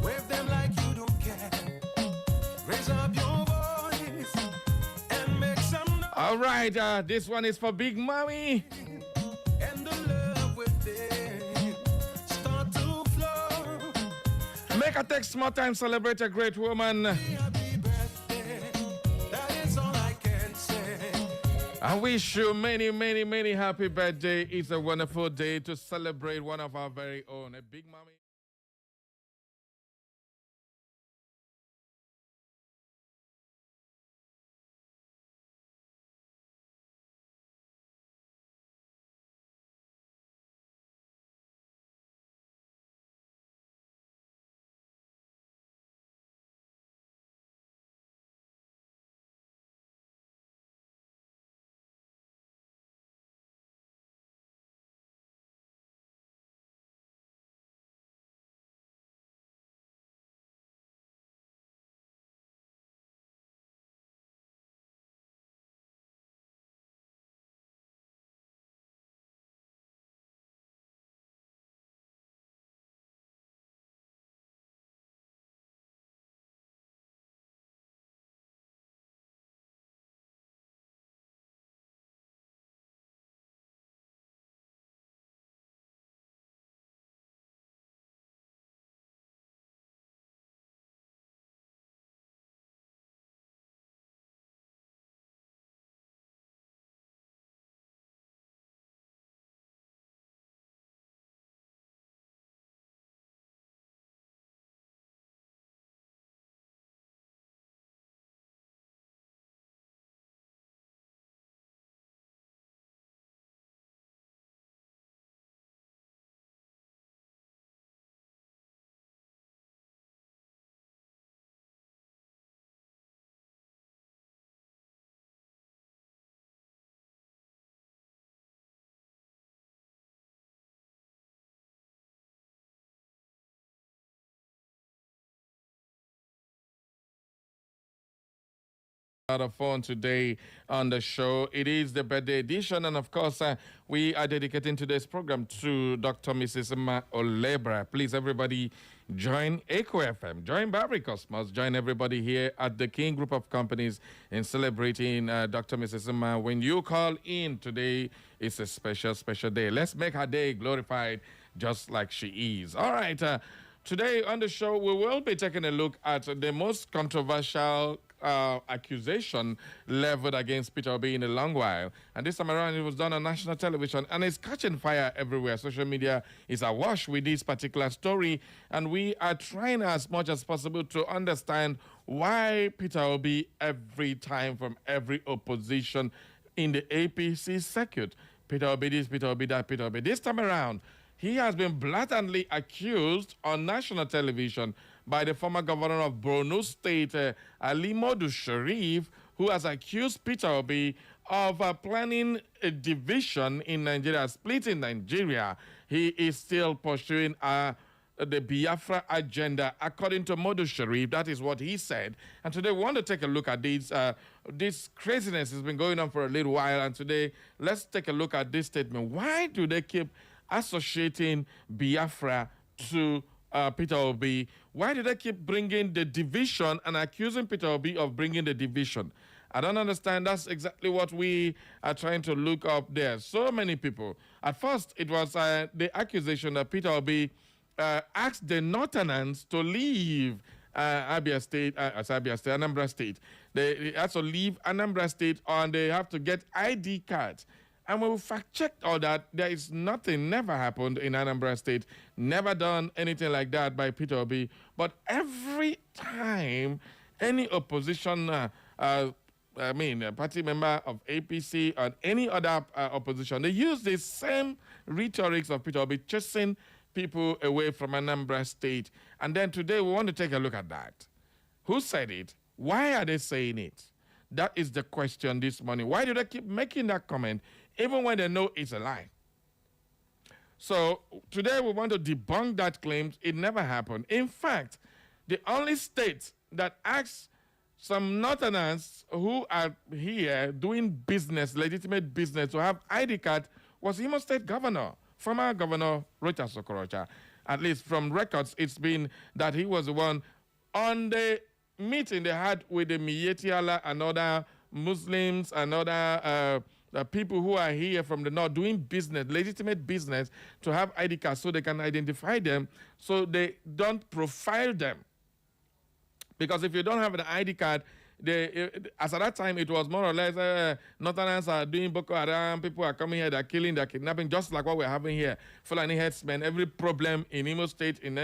Wave them like you don't care. Raise up your voice and make some noise. All right, this one is for Big Mommy. And the love within start to flow. Make a take small time, celebrate a great woman. Happy birthday. That is all I can say. I wish you many, many, many happy birthday. It's a wonderful day to celebrate one of our very own, a Big Mommy. A lot of fun today on the show. It is the birthday edition, and of course, we are dedicating today's program to Dr. Mrs. Emma Olebra. Please, everybody, join Echo FM, join Barry Cosmos, join everybody here at the King Group of Companies in celebrating Dr. Mrs. Emma. When you call in today, it's a special, special day. Let's make her day glorified just like she is. All right. Today on the show, we will be taking a look at the most controversial accusation leveled against Peter Obi in a long while. And this time around, it was done on national television, and it's catching fire everywhere. Social media is awash with this particular story, and we are trying as much as possible to understand why Peter Obi, every time from every opposition in the APC circuit, Peter Obi this, Peter Obi that, Peter Obi. This time around, he has been blatantly accused on national television by the former governor of Borno State, Ali Modu Sharif, who has accused Peter Obi of planning a division in Nigeria, splitting Nigeria. He is still pursuing the Biafra agenda, according to Modu Sharif. That is what he said. And today we want to take a look at this. This craziness has been going on for a little while. And today, let's take a look at this statement. Why do they keep associating Biafra to Peter Obi? Why do they keep bringing the division and accusing Peter Obi of bringing the division? I don't understand. That's exactly what we are trying to look up there. So many people. At first, it was the accusation that Peter Obi asked the Northerners to leave Abia State, Anambra State. They also leave Anambra State, and they have to get ID cards. And when we fact-checked all that, there is nothing, never happened in Anambra State, never done anything like that by Peter Obi. But every time any opposition, party member of APC or any other opposition, they use the same rhetorics of Peter Obi, chasing people away from Anambra State. And then today we want to take a look at that. Who said it? Why are they saying it? That is the question this morning. Why do they keep making that comment, even when they know it's a lie? So today we want to debunk that claim. It never happened. In fact, the only state that asks some Northerners who are here doing business, legitimate business, to have ID card was Imo State Governor, former Governor Rochas Okorocha. at least from records, it's been that he was the one on the meeting they had with the IAli and other Muslims and other people who are here from the north doing business, legitimate business, to have ID cards so they can identify them, so they don't profile them. Because if you don't have an ID card, as at that time, it was more or less Northerners are doing Boko Haram, people are coming here, they're killing, they're kidnapping, just like what we're having here. Fulani headsmen, every problem in Imo State, in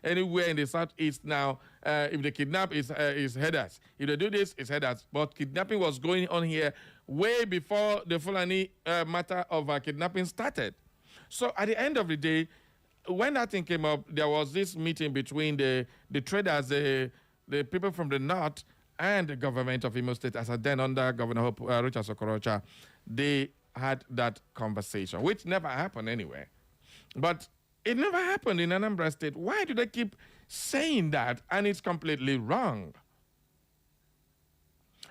anywhere in the southeast now, if they kidnap, is headers. If they do this, it's headers. But kidnapping was going on here way before the Fulani matter of kidnapping started. So at the end of the day, when that thing came up, there was this meeting between the traders, the people from the north, and the government of Imo State, as a then under Governor Hope Richard Sokorocha. They had that conversation, which never happened anyway. But it never happened in Anambra State. Why do they keep saying that? And it's completely wrong.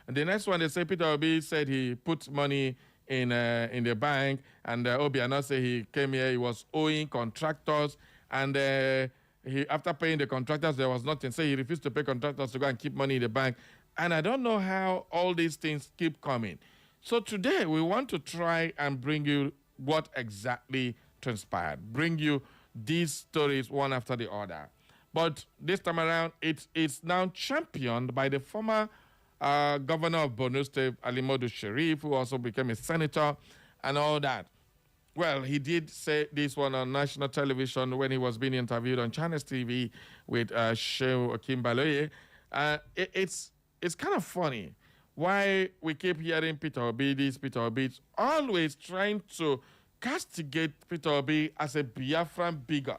And the next one, they say Peter Obi said he put money in the bank, and Obiano said he came here, he was owing contractors, and after paying the contractors, there was nothing. So he refused to pay contractors to go and keep money in the bank. And I don't know how all these things keep coming. So today, we want to try and bring you what exactly transpired, bring you these stories one after the other. But this time around, it's now championed by the former governor of Borno State, Ali Modu Sharif, who also became a senator and all that. Well, he did say this one on national television when he was being interviewed on Channels TV with Shehu Okimbaloye. It's kind of funny why we keep hearing Peter Obi, Peter Obi, always trying to castigate Peter Obi as a Biafran bigot.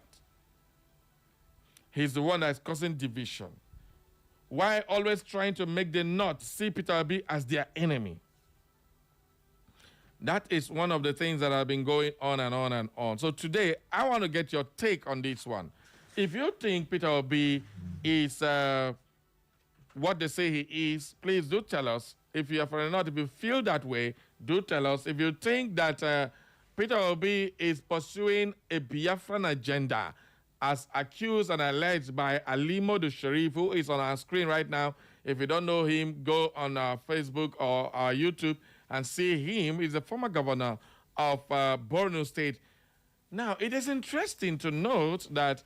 He's the one that's causing division. Why always trying to make the North see Peter Obi as their enemy? That is one of the things that have been going on and on and on. So today, I want to get your take on this one. If you think Peter Obi is what they say he is, please do tell us. If you are from the North, if you feel that way, do tell us. If you think that Peter Obi is pursuing a Biafran agenda, as accused and alleged by Ali Modu Sharif, who is on our screen right now. If you don't know him, go on our Facebook or our YouTube and see him. He's the former governor of Borno State. Now, it is interesting to note that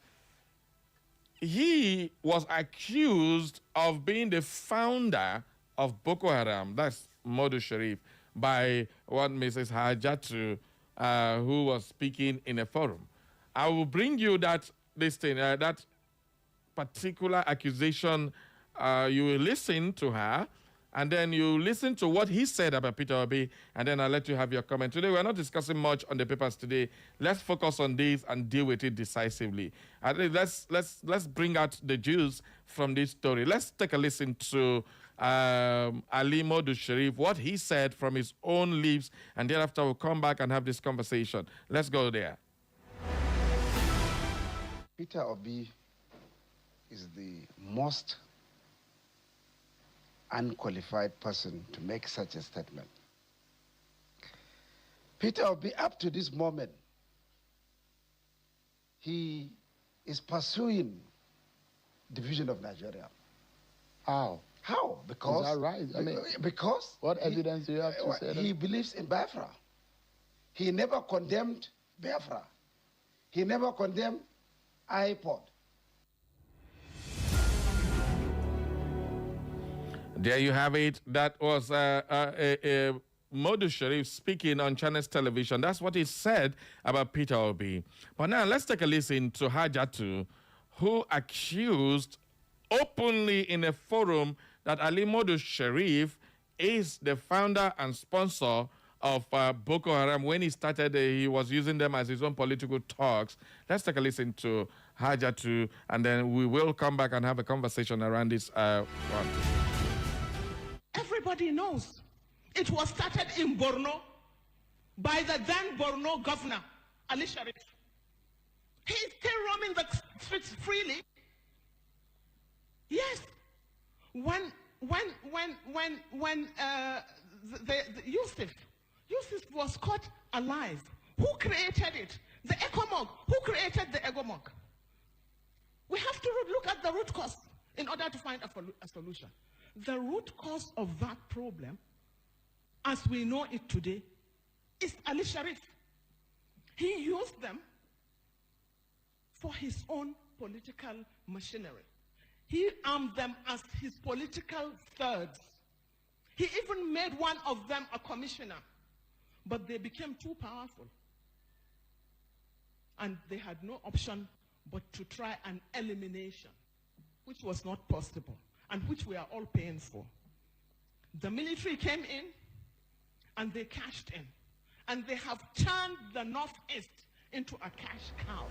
he was accused of being the founder of Boko Haram, that's Modu Sharif, by one Mrs. Hajatu, who was speaking in a forum. I will bring you that that particular accusation. You will listen to her, and then you listen to what he said about Peter Obi, and then I'll let you have your comment. Today, we're not discussing much on the papers today. Let's focus on this and deal with it decisively. Let's bring out the juice from this story. Let's take a listen to Ali Modu Sharif, what he said from his own lips, and thereafter we'll come back and have this conversation. Let's go there. Peter Obi is the most unqualified person to make such a statement. Peter Obi, up to this moment, he is pursuing division of Nigeria. How? How? Because... Is that right? I mean, because... What evidence do you have to say that? He believes in Biafra. He never condemned Biafra. He never condemned iPod. There you have it. That was Modu Sharif speaking on Channels Television. That's what he said about Peter Obi. But now let's take a listen to Hajatu, who accused openly in a forum that Ali Modu Sharif is the founder and sponsor of Boko Haram. When he started, he was using them as his own political talks. Let's take a listen to Hajatu, and then we will come back and have a conversation around this one. Everybody knows it was started in Borno by the then Borno governor, Ali Sharif. He's still roaming the streets freely. Yes. When Yusuf was caught alive, who created it? The ECOMOG. Who created the ECOMOG? We have to look at the root cause in order to find a solution. The root cause of that problem, as we know it today, is Ali Sharif. He used them for his own political machinery. He armed them as his political thirds. He even made one of them a commissioner. But they became too powerful. And they had no option but to try an elimination, which was not possible, and which we are all paying for. The military came in, and they cashed in. And they have turned the Northeast into a cash cow.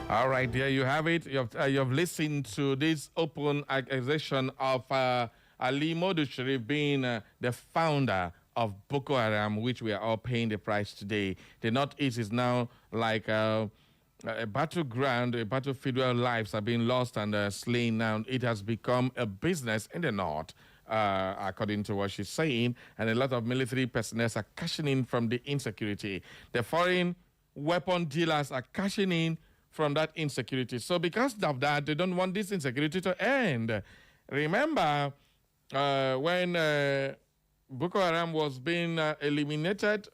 All right, there you have it. You've listened to this open accusation of Ali Modu Sharif being the founder of Boko Haram, which we are all paying the price today. The Northeast is now like a battleground, a battlefield where lives are being lost and slain now. It has become a business in the North, according to what she's saying, and a lot of military personnel are cashing in from the insecurity. The foreign weapon dealers are cashing in from that insecurity. So because of that, they don't want this insecurity to end. Remember, when Boko Haram was being eliminated,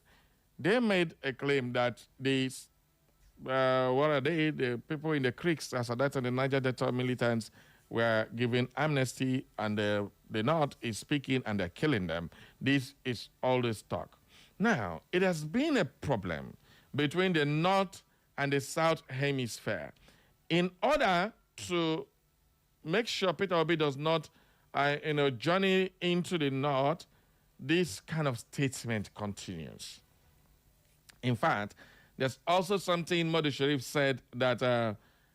they made a claim that these, what are they? The people in the creeks, as that and the Niger Delta militants were given amnesty, and the North is speaking and they're killing them. This is all this talk. Now, it has been a problem between the North and the South Hemisphere. In order to make sure Peter Obi does not journey into the North, this kind of statement continues. In fact, there's also something Modu Sharif said that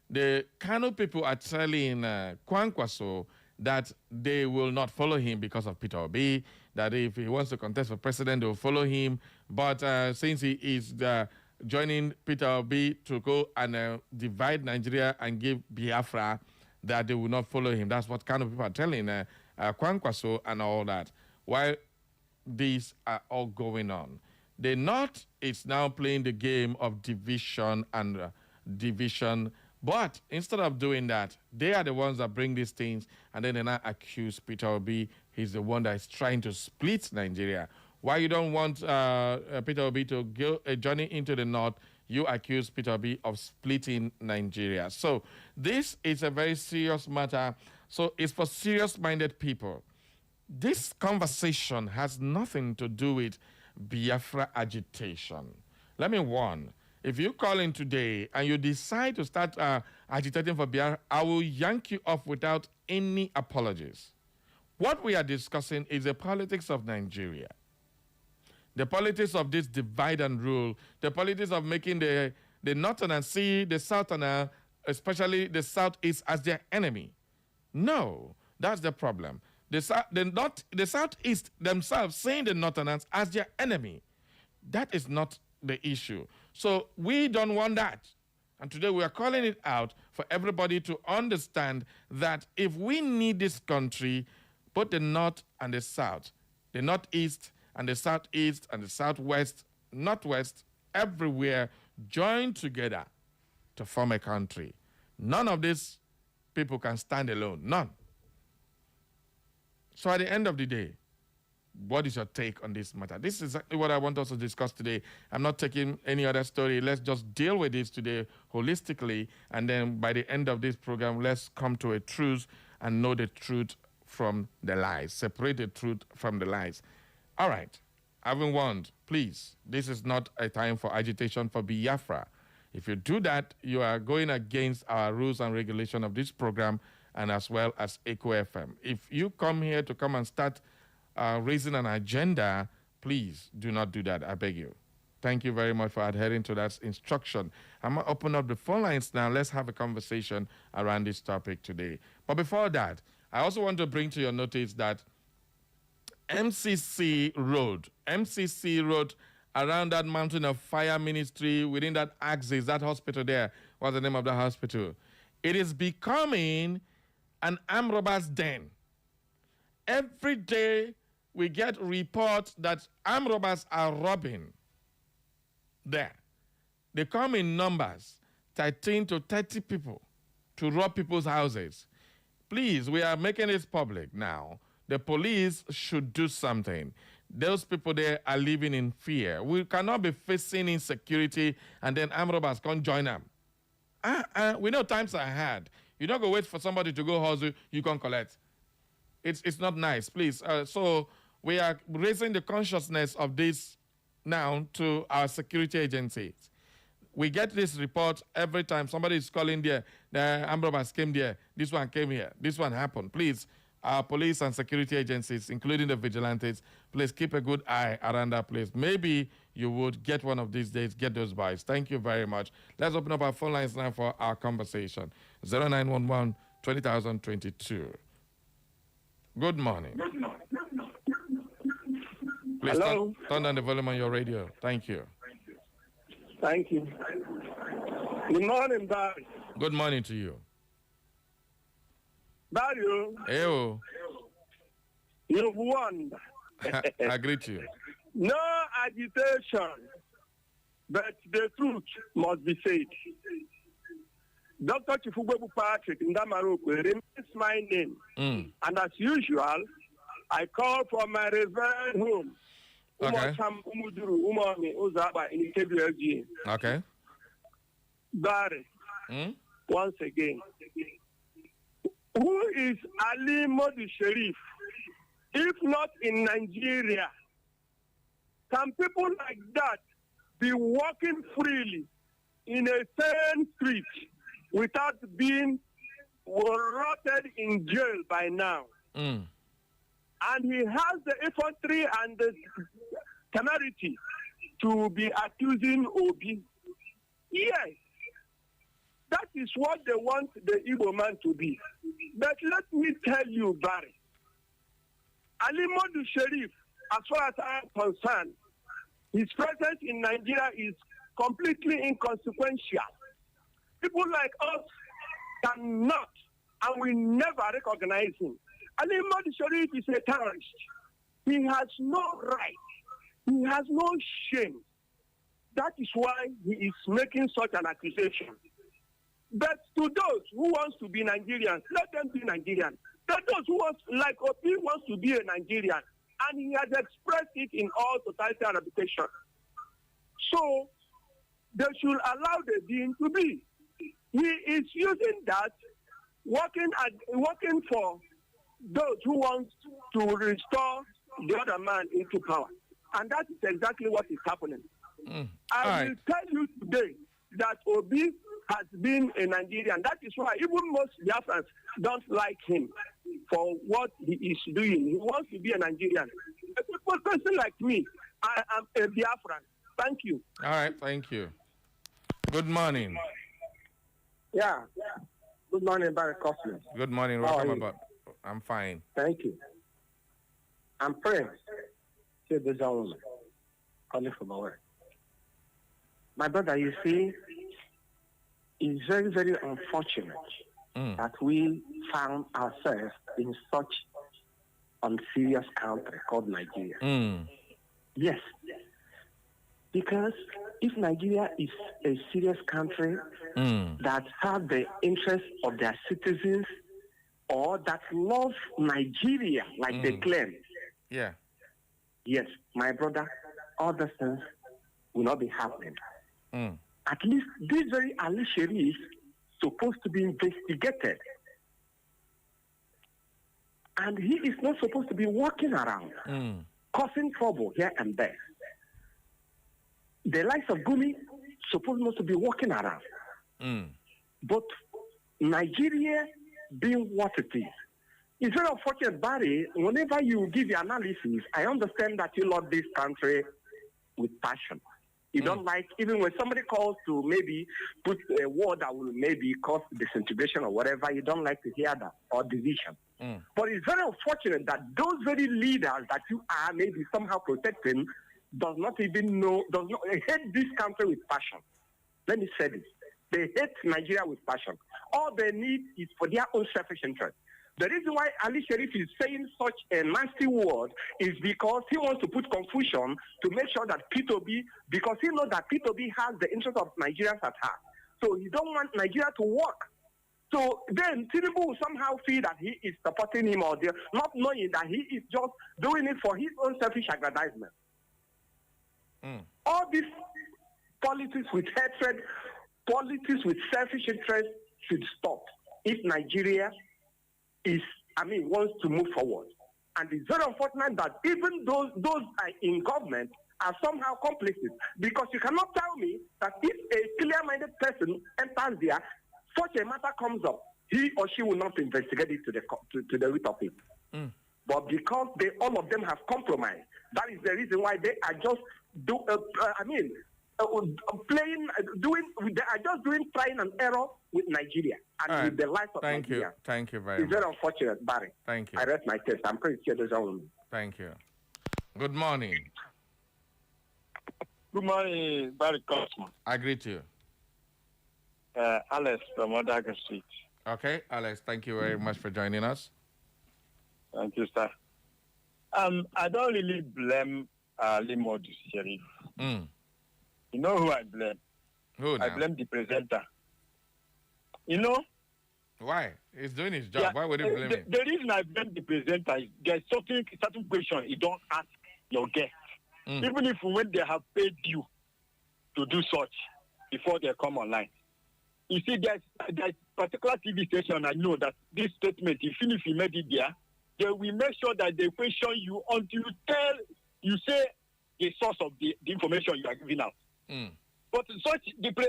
the Kano people are telling Kwankwaso that they will not follow him because of Peter Obi, that if he wants to contest for president, they will follow him. But since he is joining Peter Obi to go and divide Nigeria and give Biafra, that they will not follow him. That's what kind of people are telling Kwankwaso and all that. While these are all going on, the North is now playing the game of division and division. But instead of doing that, they are the ones that bring these things, and then they now accuse Peter Obi. He's the one that is trying to split Nigeria. Why you don't want Peter Obi to go a journey into the North, you accuse Peter Obi of splitting Nigeria. So this is a very serious matter. So it's for serious-minded people. This conversation has nothing to do with Biafra agitation. Let me warn, if you call in today and you decide to start agitating for Biafra, I will yank you off without any apologies. What we are discussing is the politics of Nigeria. The politics of this divide and rule, the politics of making the Northerners see the Southerners, especially the Southeast, as their enemy. No, that's the problem. The Southeast themselves seeing the Northerners as their enemy. That is not the issue. So we don't want that. And today we are calling it out for everybody to understand that if we need this country, both the North and the South, the Northeast and the Southeast and the Southwest, Northwest, everywhere join together to form a country. None of these people can stand alone. None. So at the end of the day, what is your take on this matter? This is exactly what I want us to discuss today. I'm not taking any other story. Let's just deal with this today holistically, and then by the end of this program, let's come to a truth and know the truth from the lies. Separate the truth from the lies. All right, having warned, please, this is not a time for agitation for Biafra. If you do that, you are going against our rules and regulation of this program, and as well as Echo FM. If you come here to come and start raising an agenda, please do not do that, I beg you. Thank you very much for adhering to that instruction. I'm going to open up the phone lines now. Let's have a conversation around this topic today. But before that, I also want to bring to your notice that MCC Road around that mountain of fire ministry, within that Accuses, that hospital there, what's the name of the hospital? It is becoming an armed robbers den. Every day we get reports that armed robbers are robbing there. They come in numbers, 13 to 30 people to rob people's houses. Please, we are making this public now. The police should do something. Those people there are living in fear. We cannot be facing insecurity and then armed robbers can't join them. We know times are hard. You don't go wait for somebody to go hustle, you can collect. It's not nice, please. So we are raising the consciousness of this now to our security agencies. We get this report every time somebody is calling there, the armed robbers came there, this one came here, this one happened. Please, our police and security agencies, including the vigilantes, please keep a good eye around that place. Maybe you would get one of these days, get those buys. Thank you very much. Let's open up our phone lines now for our conversation. 0911 2022. Good morning. Please turn down the volume on your radio. Thank you. Thank you. Good morning, Barry. Good morning to you. Barry, Eyo. you've won. I greet you. No agitation, but the truth must be said. Dr. Chifugebu Patrick Ndamaroko remains my name. And as usual, I call from my reverend home. Okay. Okay. Barry, once again, who is Ali Modu Sharif? If not in Nigeria, can people like that be walking freely in a sane street without being rotted in jail by now? And he has the infantry and the temerity to be accusing Obi. Yes, that is what they want the Igbo man to be. But let me tell you, Barry, Ali Modu Sharif, as far as I am concerned, his presence in Nigeria is completely inconsequential. People like us cannot and we never recognize him. Ali Modu Sharif is a terrorist. He has no right. He has no shame. That is why he is making such an accusation. But to those who want to be Nigerians, let them be Nigerians. But those who want, like Obi wants to be a Nigerian, and he has expressed it in all totality and reputation. So they should allow the dean to be. He is using that, working for those who want to restore the other man into power. And that is exactly what is happening. I will tell you today that Obi has been a Nigerian. That is why even most Biafrans don't like him for what he is doing. He wants to be a Nigerian. A person like me, I am a Biafran. Thank you. All right, thank you. Good morning. Yeah. Good morning, Barry Coughlin. Good morning. Welcome aboard. I'm fine. Thank you. I'm praying. Say this woman calling from away. My brother, you see, it's very, very unfortunate that we found ourselves in such unserious country called Nigeria. Yes. Because if Nigeria is a serious country that has the interests of their citizens or that loves Nigeria like they claim. Yeah. Yes, my brother, all those things will not be happening. At least this very Ali Sharif is supposed to be investigated. And he is not supposed to be walking around, causing trouble here and there. The likes of Gumi supposed not to be walking around. But Nigeria being what it is, it's very unfortunate, Barry. Whenever you give your analysis, I understand that you love this country with passion. You don't like, even when somebody calls to maybe put a word that will maybe cause disintegration or whatever, you don't like to hear that, or division. But it's very unfortunate that those very leaders that you are maybe somehow protecting does not even know, they hate this country with passion. Let me say this. They hate Nigeria with passion. All they need is for their own selfish interest. The reason why Ali Sharif is saying such a nasty word is because he wants to put confusion to make sure that P2B, because he knows that P2B has the interest of Nigerians at heart. So he don't want Nigeria to work. So then Tinubu will somehow feel that he is supporting him or not knowing that he is just doing it for his own selfish aggrandizement. All these politics with hatred, politics with selfish interest should stop if Nigeria wants to move forward. And it's very unfortunate that even those in government are somehow complicit, because you cannot tell me that if a clear-minded person enters there, such a matter comes up, he or she will not investigate it to the root of it. But because all of them have compromised, that is the reason why they are just doing trying and error with Nigeria and with the life of Nigeria. Thank you very much. It's very unfortunate, Barry. Thank you. I rest my case. I'm pretty sure there's only. Thank you. Good morning. Good morning, Barry Cosmo. I greet you. Alex from Odaga Street. Okay, Alex, thank you very much for joining us. Thank you, sir. I don't really blame Modu Sheriff. You know who I blame? Who now? I blame the presenter. You know? Why? He's doing his job. Why would you blame him? The reason I blame the presenter is there's certain question you don't ask your guests. Even if when they have paid you to do such before they come online. You see, there's particular TV station I know that this statement, even if you made it there, they will make sure that they question you until you say the source of the information you are giving out. But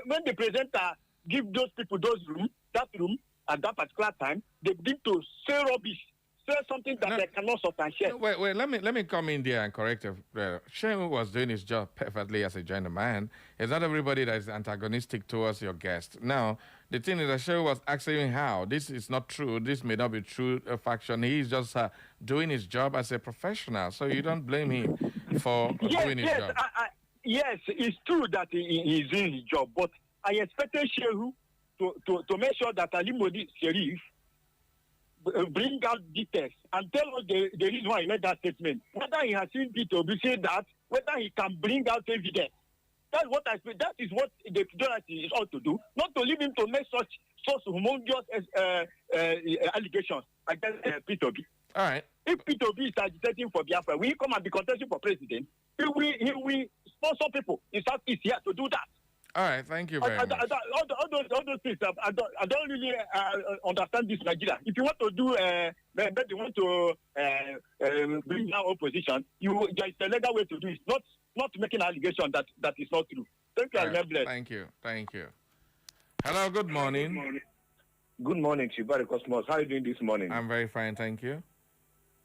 when the presenter give those people that room at that particular time, they begin to say rubbish, say something that they cannot substantiate. Wait, let me come in there and correct you. Shehu was doing his job perfectly as a gentleman. It's not everybody that is antagonistic towards your guest. Now, the thing is that Shehu was asking him how. This is not true. This may not be true faction. He's just doing his job as a professional. So you don't blame him for doing his job. Yes, it's true that he's doing his job. But I expected Shehu to make sure that Ali Modi Sharif bring out details and tell us the reason why he made that statement. Whether he has seen Peter be say that, whether he can bring out evidence. That's what I say. That is what the journalist is ought to do. Not to leave him to make such humongous allegations against Peter B. All right. If Peter B is agitating for Biafra, will he come and be contesting for president? He will sponsor people in Southeast here to do that. All right, thank you very much. All those things, I don't really understand this Nigeria. If you want to do, maybe you want to bring down opposition, there's a legal way to do it, not making an allegation that is not true. Thank you, right. Thank you. Hello, good morning. Good morning, Chibari Cosmos. How are you doing this morning? I'm very fine, thank you.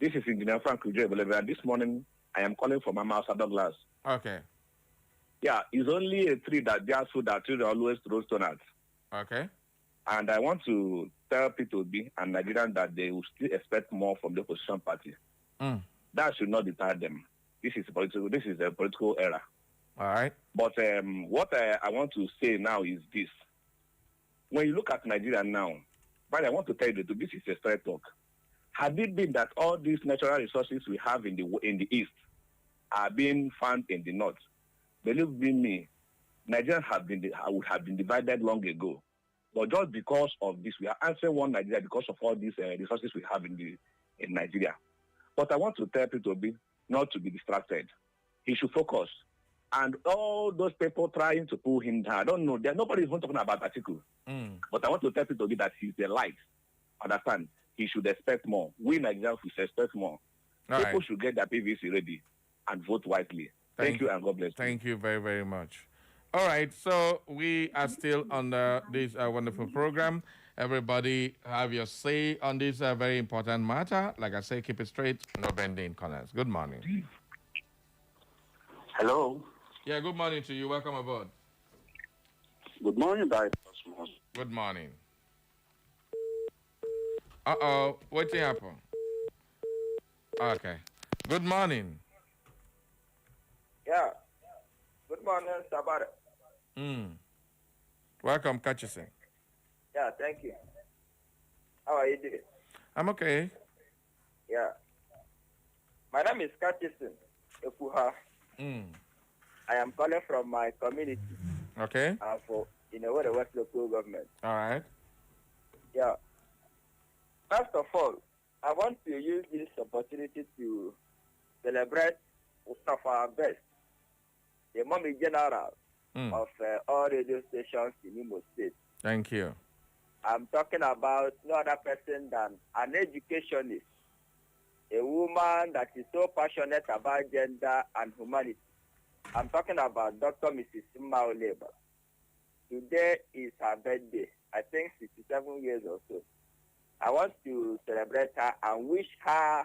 This is Engineer Frank Ujebelebe. This morning, I am calling from my house at Douglas. Okay. Yeah, it's only a tree that bears fruit that trees always throw stone at. Okay. And I want to tell P2B and Nigerians that they will still expect more from the opposition party. That should not deter them. This is a political era. All right. But what I want to say now is this. When you look at Nigeria now, but I want to tell you that this is a straight talk. Had it been that all these natural resources we have in the east are being found in the north, believe me, Nigeria would have been divided long ago. But just because of this, we are answering one Nigeria because of all these resources we have in Nigeria. But I want to tell P2B not to be distracted. He should focus. And all those people trying to pull him down, I don't know. Nobody is even talking about Atiku. But I want to tell P2B that he's the light. Understand? He should expect more. We Nigerians should expect more. People should get their PVC ready and vote wisely. Thank you and God bless you. Thank you very, very much. All right, so we are still on this wonderful program. Everybody have your say on this very important matter. Like I say, keep it straight, no bending corners. Good morning. Hello. Yeah, good morning to you. Welcome aboard. Good morning, Barry. Good morning. Uh-oh, what happened? Okay. Good morning. Yeah. Good morning, Sabara. Welcome, Accuses. Yeah, thank you. How are you doing? I'm okay. Yeah. My name is Accuses Ekuha. I am calling from my community. Okay. in a West local government. All right. Yeah. First of all, I want to use this opportunity to celebrate one of our best, the Mommy General of all radio stations in Imo State. Thank you. I'm talking about no other person than an educationist, a woman that is so passionate about gender and humanity. I'm talking about Dr. Mrs. Olebra. Today is her birthday, I think 67 years or so. I want to celebrate her and wish her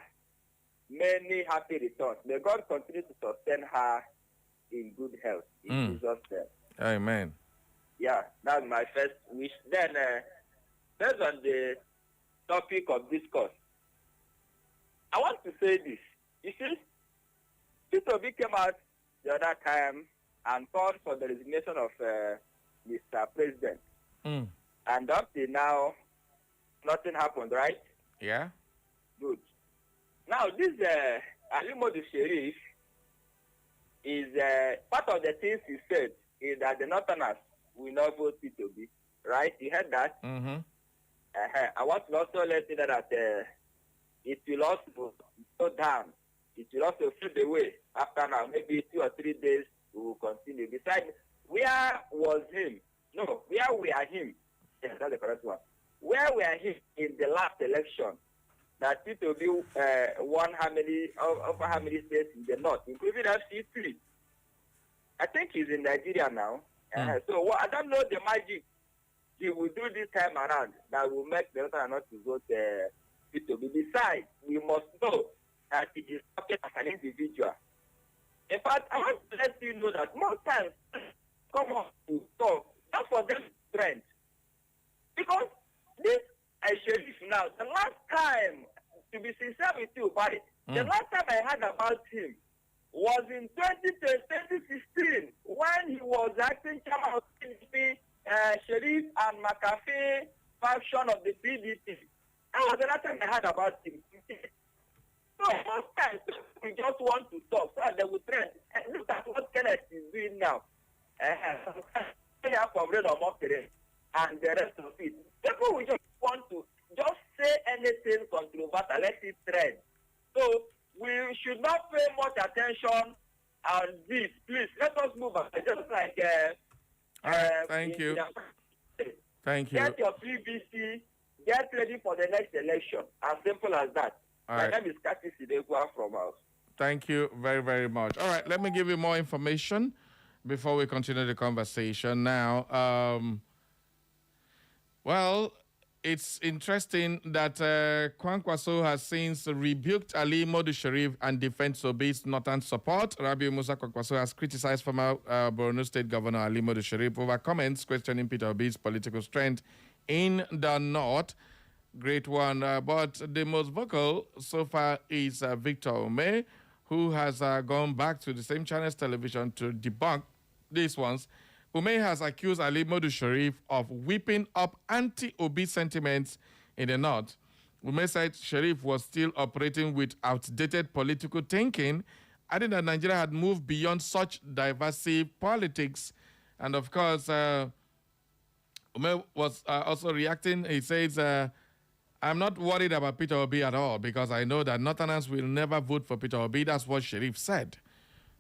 many happy returns. May God continue to sustain her in good health in Jesus' name. Amen. Yeah, that's my first wish. Then, based on the topic of discourse, I want to say this. You see, Peter Obi came out the other time and called for the resignation of Mr. President. And up to now, nothing happened, right? Yeah. Good. Now, this Ali Modu Sheriff is part of the things he said is that the Northerners will not vote Peter Obi, right? You heard that? I want to also let you know that it will also go down. It will also fade away after now. Maybe 2 or 3 days we will continue. Besides, where was him? No, where were him? Yes, that's the correct one. Where were him in the last election? That Peter Obi won over how many states in the north, including FC3. I think he's in Nigeria now. So I don't know the magic he will do this time around that will make the Northern not to vote Peter Obi. Besides, we must know that he is talking as an individual. In fact, I want to let you know that more times come on to talk, not for them trend. Because this Sheriff now, the last time, to be sincere with you about it, the last time I heard about him was in 2016 when he was acting chairman of PDP, Sheriff and McAfee faction of the PDP. That was the last time I heard about him. So most times we just want to talk so they will trend. And look at what Kenneth is doing now. From Red or Mockery and the rest of it. People will just want to just say anything controversial, let it trend. So we should not pay much attention on this. Please let us move on. Just like all right, thank you. Thank you. Get your PVC, get ready for the next election. As simple as that. My name is Kati Sidegwa from us. Thank you very, very much. All right, let me give you more information before we continue the conversation. Now, well, it's interesting that Kwankwaso has since rebuked Ali Modu Sharif and defends Obi's northern support. Rabi Musa Kwankwaso has criticized former Borno State Governor Ali Modu Sharif over comments questioning Peter Obi's political strength in the north. Great one. But the most vocal so far is Victor Ome, who has gone back to the same channel's television to debunk these ones. Ome has accused Ali Modu Sharif of whipping up anti-Obi sentiments in the north. Ome said Sharif was still operating with outdated political thinking, adding that Nigeria had moved beyond such divisive politics. And of course, Ome was also reacting. He says, I'm not worried about Peter Obi at all because I know that Northerners will never vote for Peter Obi. That's what Sharif said.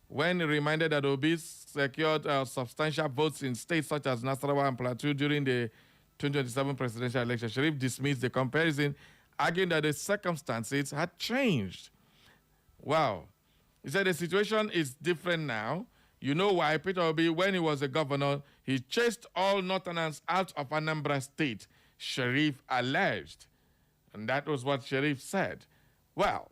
When reminded that Obi secured substantial votes in states such as Nasarawa and Plateau during the 2027 presidential election, Sharif dismissed the comparison, arguing that the circumstances had changed. Wow. He said the situation is different now. You know why? Peter Obi, when he was a governor, he chased all Northerners out of Anambra State, Sharif alleged. And that was what Sharif said. Well,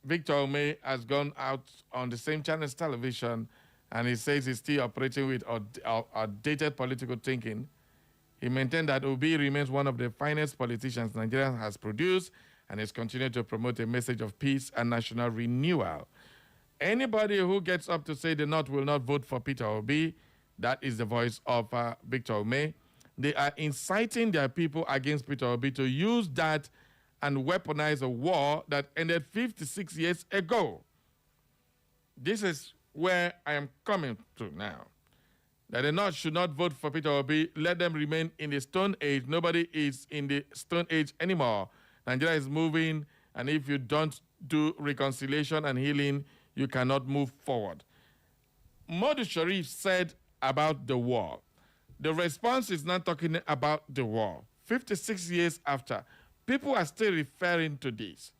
Victor Ome has gone out on the same channel's television, and he says he's still operating with outdated political thinking. He maintained that Obi remains one of the finest politicians Nigeria has produced and is continuing to promote a message of peace and national renewal. Anybody who gets up to say the North will not vote for Peter Obi, that is the voice of Victor Ome. They are inciting their people against Peter Obi to use that and weaponize a war that ended 56 years ago. This is where I am coming to now. that the North should not vote for Peter Obi. Let them remain in the Stone Age. Nobody is in the Stone Age anymore. Nigeria is moving, and if you don't do reconciliation and healing, you cannot move forward. Modu Sharif said about the war. The response is not talking about the war. 56 years after, people are still referring to this.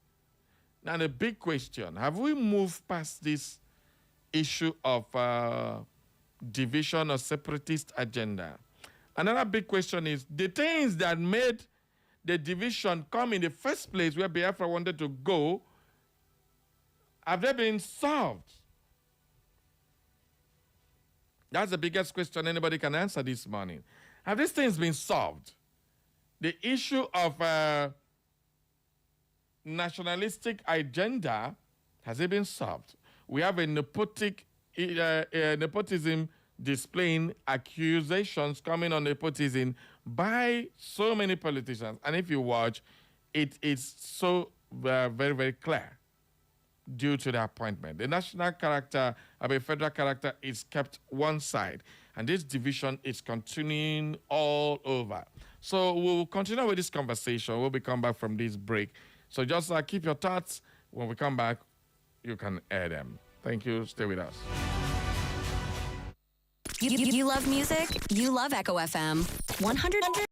Now, the big question, have we moved past this issue of division or separatist agenda? Another big question is, the things that made the division come in the first place where Biafra wanted to go, have they been solved? That's the biggest question anybody can answer this morning. Have these things been solved? The issue of nationalistic agenda, has it been solved? We have a nepotism displaying accusations coming on nepotism by so many politicians. And if you watch, it is so very, very clear due to the appointment. The national character of a federal character is kept one side, and this division is continuing all over. So we'll continue with this conversation. We'll be come back from this break. So just keep your thoughts. When we come back, you can air them. Thank you. Stay with us. You love music? You love Echo FM. 100.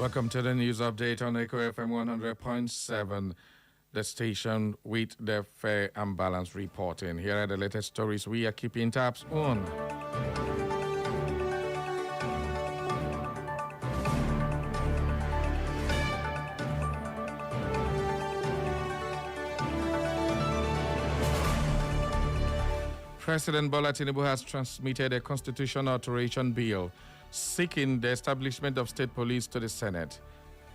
Welcome to the news update on Echo FM 100.7, the station with the fair and balanced reporting. Here are the latest stories we are keeping tabs on. President Bola Tinubu has transmitted a constitutional alteration bill seeking the establishment of state police to the Senate.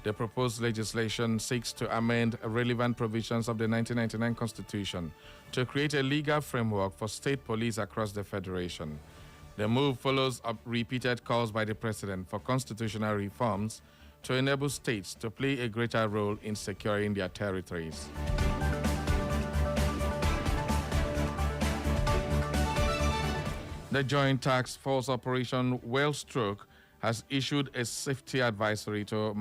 The proposed legislation seeks to amend relevant provisions of the 1999 Constitution to create a legal framework for state police across the Federation. The move follows up repeated calls by the President for constitutional reforms to enable states to play a greater role in securing their territories. The Joint Task Force Operation Wellstroke has issued a safety advisory to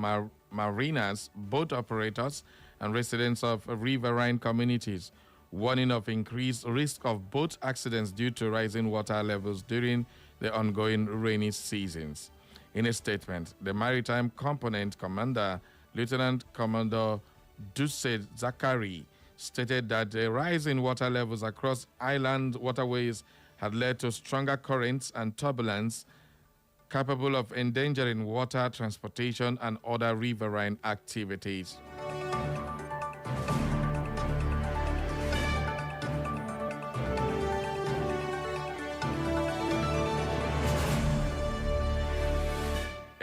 mariners, boat operators, and residents of riverine communities, warning of increased risk of boat accidents due to rising water levels during the ongoing rainy seasons. In a statement, the Maritime Component Commander, Lieutenant Commander Duse Zakari, stated that the rise in water levels across island waterways had led to stronger currents and turbulence capable of endangering water transportation and other riverine activities.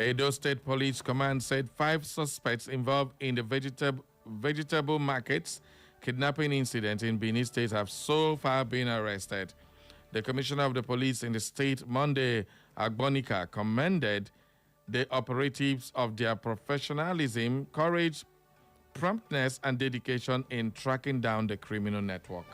Edo State Police Command said 5 suspects involved in the vegetable markets kidnapping incident in Benin State have so far been arrested. The Commissioner of the Police in the state, Monday Agbonika, commended the operatives of their professionalism, courage, promptness, and dedication in tracking down the criminal network.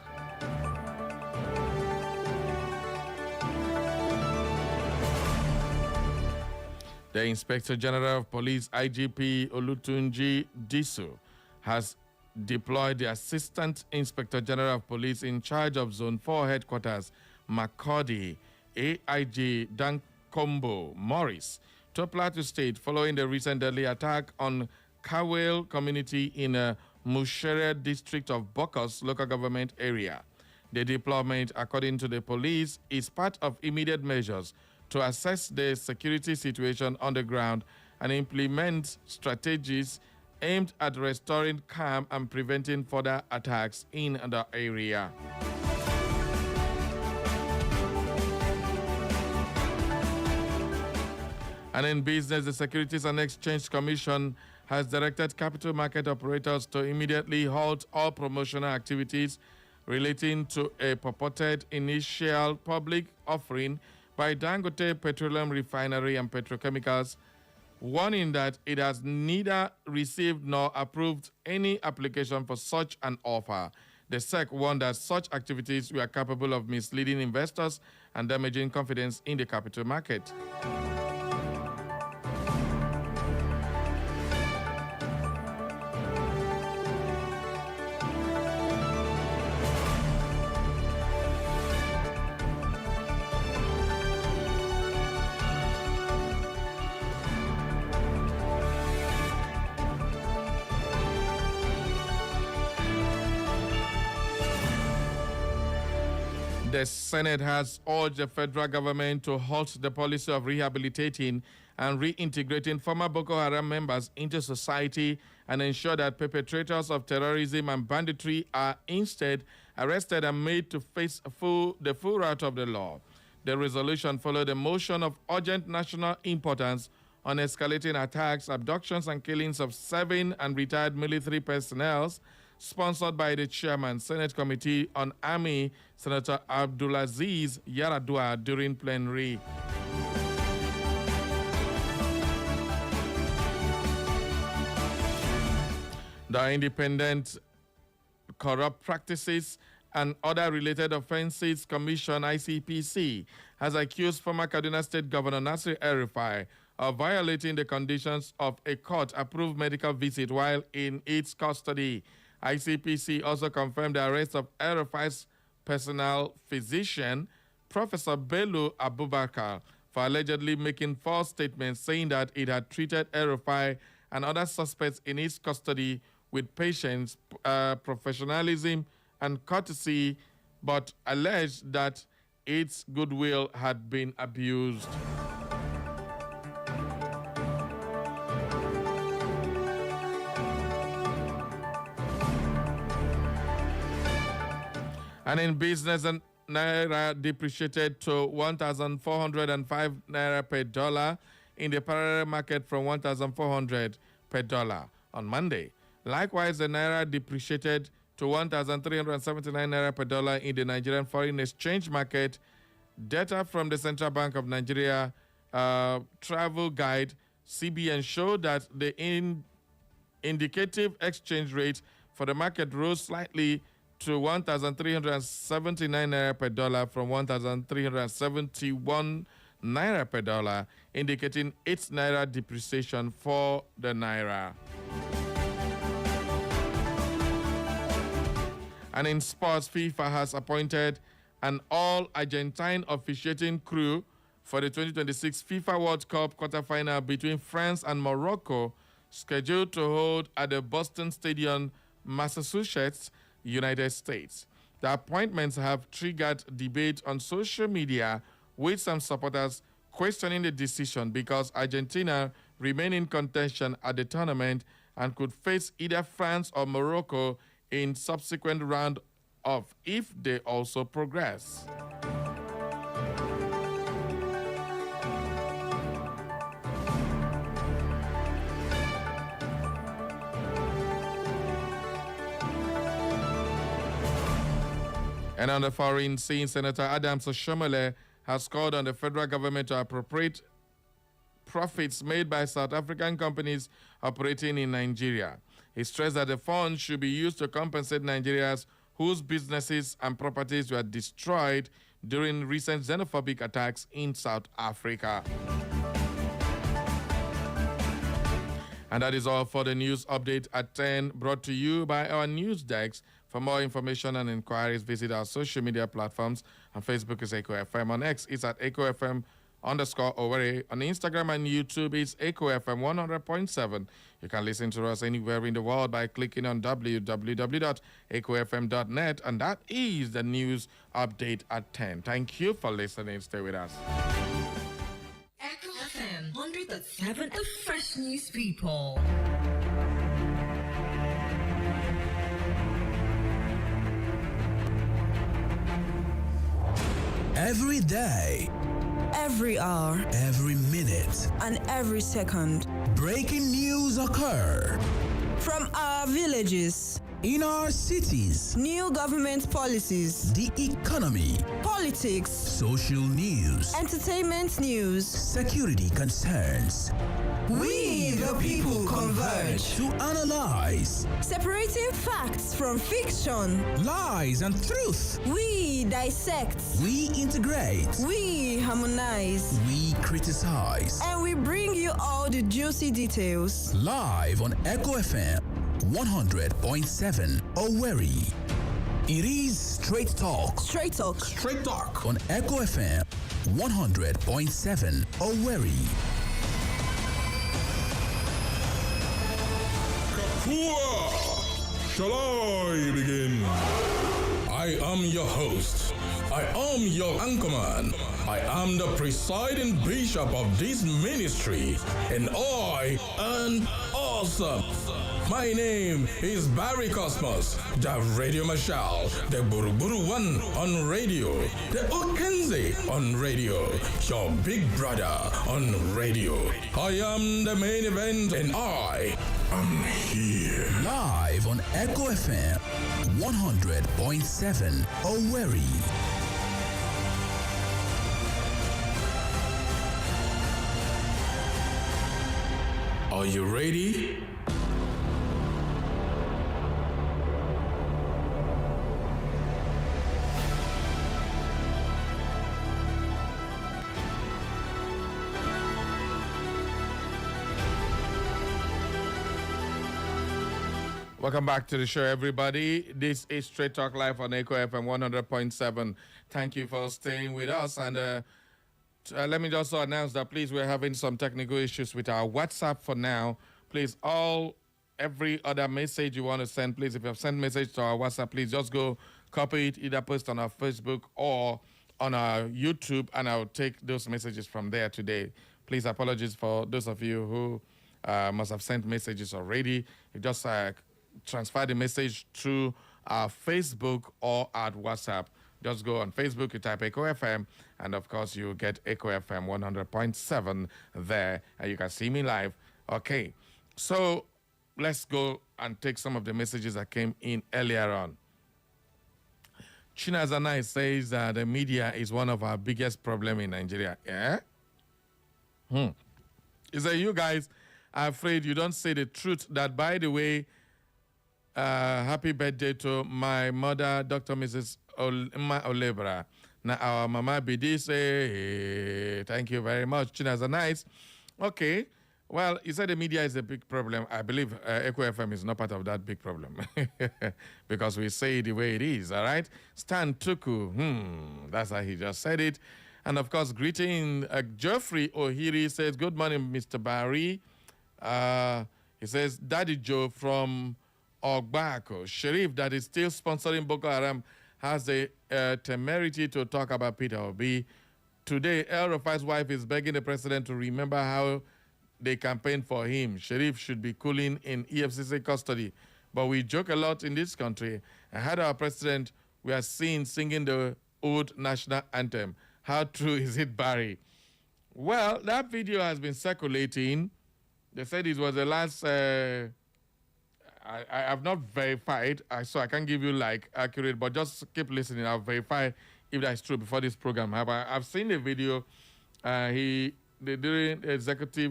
The Inspector General of Police, IGP Olutunji Disu, has deployed the Assistant Inspector General of Police in charge of Zone 4 headquarters, Makurdi, AIG Dankombo Morris, to Plateau State following the recent deadly attack on Kawel community in a Mushere district of Bokos local government area. The deployment, according to the police, is part of immediate measures to assess the security situation on the ground and implement strategies aimed at restoring calm and preventing further attacks in the area. And in business, the Securities and Exchange Commission has directed capital market operators to immediately halt all promotional activities relating to a purported initial public offering by Dangote Petroleum Refinery and Petrochemicals, warning that it has neither received nor approved any application for such an offer. The SEC warned that such activities were capable of misleading investors and damaging confidence in the capital market. The Senate has urged the federal government to halt the policy of rehabilitating and reintegrating former Boko Haram members into society and ensure that perpetrators of terrorism and banditry are instead arrested and made to face the full wrath of the law. The resolution followed a motion of urgent national importance on escalating attacks, abductions, and killings of 7 and retired military personnel, sponsored by the chairman, Senate Committee on Army, Senator Abdulaziz Yaradua, during plenary. The Independent Corrupt Practices and Other Related Offenses Commission, ICPC, has accused former Kaduna State Governor Nasir El-Rufai of violating the conditions of a court-approved medical visit while in its custody. ICPC also confirmed the arrest of El-Rufai's personal physician, Professor Bello Abubakar, for allegedly making false statements saying that it had treated El-Rufai and other suspects in its custody with patience, professionalism, and courtesy, but alleged that its goodwill had been abused. And in business, and Naira depreciated to 1,405 Naira per dollar in the parallel market from 1,400 per dollar on Monday. Likewise, the Naira depreciated to 1,379 Naira per dollar in the Nigerian foreign exchange market. Data from the Central Bank of Nigeria travel guide, CBN, showed that the indicative exchange rate for the market rose slightly to 1,379 Naira per dollar from 1,371 Naira per dollar, indicating 8 Naira depreciation for the Naira. And in sports, FIFA has appointed an all-Argentine officiating crew for the 2026 FIFA World Cup quarterfinal between France and Morocco, scheduled to hold at the Boston Stadium, Massachusetts, United States. The appointments have triggered debate on social media, with some supporters questioning the decision because Argentina remain in contention at the tournament and could face either France or Morocco in subsequent round of if they also progress. And on the foreign scene, Senator Adams Oshomole has called on the federal government to appropriate profits made by South African companies operating in Nigeria. He stressed that the funds should be used to compensate Nigerians whose businesses and properties were destroyed during recent xenophobic attacks in South Africa. And that is all for the news update at 10, brought to you by our news desk. For more information and inquiries, visit our social media platforms. On Facebook is Echo FM. On X, it's at Echo FM _Owerri. On Instagram and YouTube, it's Echo FM 100.7. You can listen to us anywhere in the world by clicking on www.echofm.net. And that is the news update at 10. Thank you for listening. Stay with us. Echo FM 100.7, the fresh news people. Every day, every hour, every minute, and every second, breaking news occur from our villages, in our cities, new government policies, the economy, politics, social news, entertainment news, security concerns. We the people converge to analyze, separating facts from fiction, lies and truth. We dissect, we integrate, we harmonize, we criticize, and we bring you all the juicy details. Live on Echo FM 100.7 Owerri. It is Straight Talk. Straight Talk. Straight Talk on Echo FM 100.7 Owerri. Shall I begin? I am your host. I am your anchorman. I am the presiding bishop of this ministry, and I am awesome. My name is Barry Cosmos, the Radio Marshal, the Buruburu One on radio, the Okenze on radio, your big brother on radio. I am the main event, and I am here. Live on Echo FM 100.7 Owerri. Are you ready? Welcome back to the show, everybody. This is Straight Talk Live on Echo FM 100.7. Thank you for staying with us. And let me just announce that, please, we're having some technical issues with our WhatsApp for now. Please, every other message you want to send, please, if you have sent message to our WhatsApp, please just go copy it, either post on our Facebook or on our YouTube, and I'll take those messages from there today. Please, apologies for those of you who must have sent messages already. You just transfer the message to our Facebook or at WhatsApp. Just go on Facebook, you type Echo FM, and of course you get Echo FM 100.7 there, and you can see me live. Okay, so let's go and take some of the messages that came in earlier on. Chinazanai says that the media is one of our biggest problems in Nigeria. Yeah? He said, you guys are afraid you don't say the truth. That, by the way, happy birthday to my mother, Dr. Mrs. Olebra. Now, our mama BD say, thank you very much. Chinazanai. Okay. Well, you said the media is a big problem. I believe Echo FM is not part of that big problem because we say it the way it is, all right? Stan Tuku, that's how he just said it. And, of course, greeting Geoffrey Ohiri says, good morning, Mr. Barry. He says, Daddy Joe from Ogbako, Sheriff that is still sponsoring Boko Haram, has the temerity to talk about Peter Obi. Today, El Rufai's wife is begging the president to remember how they campaigned for him. Sheriff should be cooling in EFCC custody. But we joke a lot in this country. I had our president, we are seen singing the old national anthem. How true is it, Barry? Well, that video has been circulating. They said it was the last... I have not verified, so I can't give you, accurate, but just keep listening. I'll verify if that's true before this program. I've seen the video. During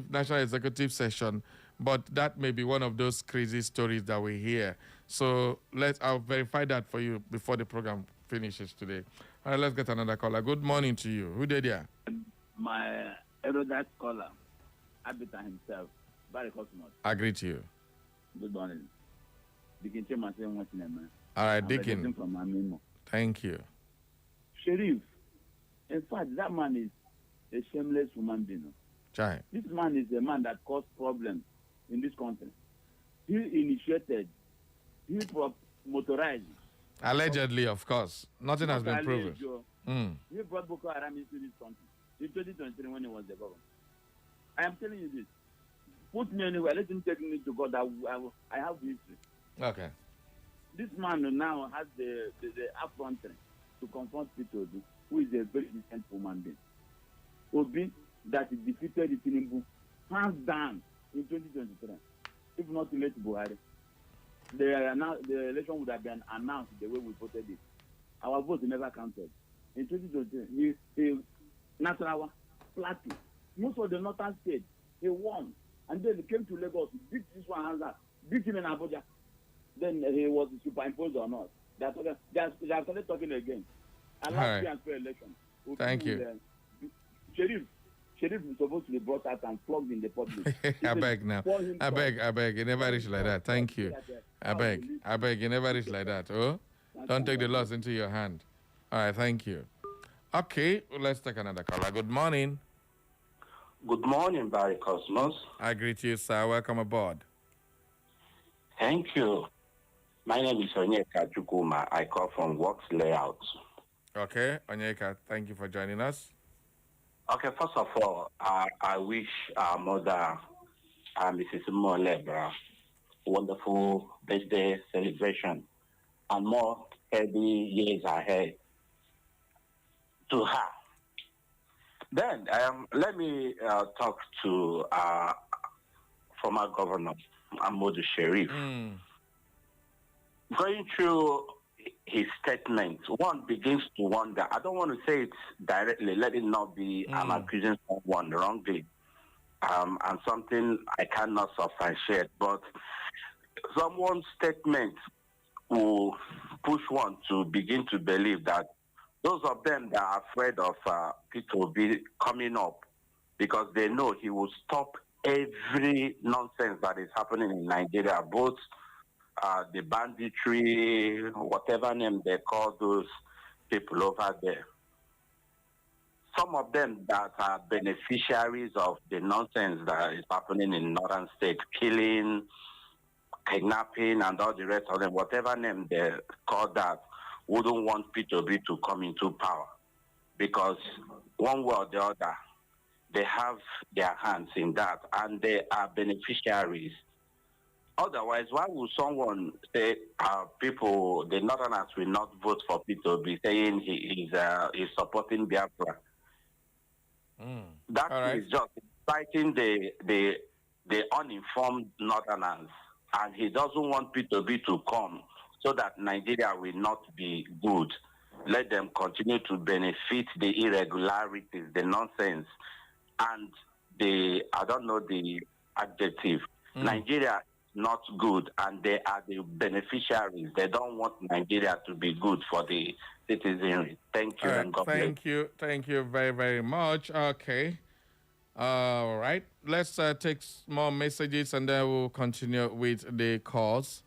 national executive session, but that may be one of those crazy stories that we hear. So I'll verify that for you before the program finishes today. All right, let's get another caller. Good morning to you. Who did there? My erudite caller, Abita himself, Barry Cosmos. I greet you. Good morning. Deacon Chairman saying what's name, man. All right, Deacon. From Amimo. Thank you. Sheriff, in fact, that man is a shameless human being. Chai. This man is a man that caused problems in this country. He initiated, he motorized. Allegedly, of course. Nothing has been proven. He brought Boko Haram into this country in 2023 when he was the governor. I am telling you this. Put me anywhere. Let him take me to God. I have history. Okay. This man now has the effrontery to confront Peter Obi, who is a very decent human being. Obi that defeated Tinubu hands down in 2023. If not too late, Buhari, the election would have been announced the way we voted it. Our vote never counted. In 2023, he Nasarawa, Plateau, most of the northern states, he won. And then he came to Lagos, beat this one hands up, beat him in Abuja. Then he was superimposed or not. They have started talking again. And last year and fair election. Thank you. Sheriff is supposed to be brought out and plugged in the public. I beg now. I beg. You never reach like that. Thank you. I beg. You never reach like that. Oh, don't take the loss into your hand. All right, thank you. Okay, let's take another caller. Good morning. Good morning, Barry Cosmos. I greet you, sir. Welcome aboard. Thank you. My name is Onyeka Chukuma. I call from Works Layout. Okay, Onyeka, thank you for joining us. Okay, first of all, I wish our mother, Mrs. Olebra, wonderful birthday celebration and more healthy years ahead to her. Then let me talk to former governor Modu Sheriff. Going through his statement, one begins to wonder. I don't want to say it directly. Let it not be I'm accusing someone wrongly and something I cannot substantiate. But someone's statement will push one to begin to believe that those of them that are afraid of Peter Obi coming up because they know he will stop every nonsense that is happening in Nigeria, both the banditry, whatever name they call those people over there. some of them that are beneficiaries of the nonsense that is happening in northern states, killing, kidnapping, and all the rest of them, whatever name they call that, wouldn't want P2B to come into power. Because one way or the other, they have their hands in that, and they are beneficiaries. Otherwise, why would someone say people, the Northerners, will not vote for P2B, saying he is supporting Biafra? That is just inciting the uninformed Northerners, and he doesn't want P2B to come so that Nigeria will not be good. Let them continue to benefit the irregularities, the nonsense, and I don't know the adjective. Nigeria is not good, and they are the beneficiaries. They don't want Nigeria to be good for the citizenry. Thank you, and God bless. Thank you very, very much. Okay. All right. Let's take more messages, and then we'll continue with the calls.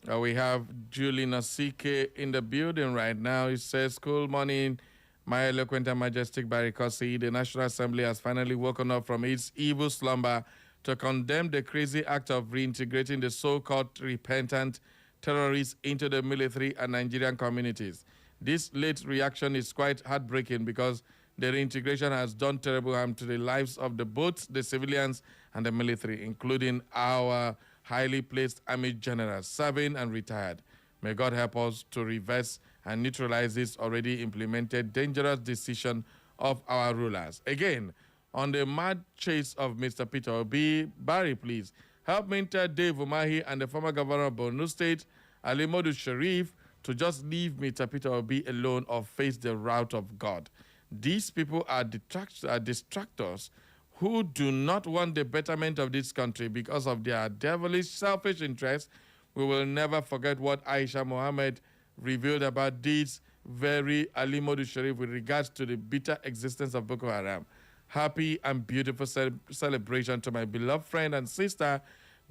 We have Julie Nasike in the building right now. It says, "Good morning, my eloquent and majestic Barikosi. The National Assembly has finally woken up from its evil slumber to condemn the crazy act of reintegrating the so-called repentant terrorists into the military and Nigerian communities. This late reaction is quite heartbreaking because the reintegration has done terrible harm to the lives of both the civilians and the military, including our highly placed army generals, serving and retired. May God help us to reverse and neutralize this already implemented dangerous decision of our rulers." Again, on the mad chase of Mr. Peter Obi, Barry, please help me tell Dave Umahi and the former governor of Borno State, Ali Modu Sharif, to just leave Mr. Peter Obi alone or face the wrath of God. These people are distractors who do not want the betterment of this country because of their devilish, selfish interests. We will never forget what Aisha Mohammed revealed about this very Ali Modu Sharif with regards to the bitter existence of Boko Haram. Happy and beautiful celebration to my beloved friend and sister,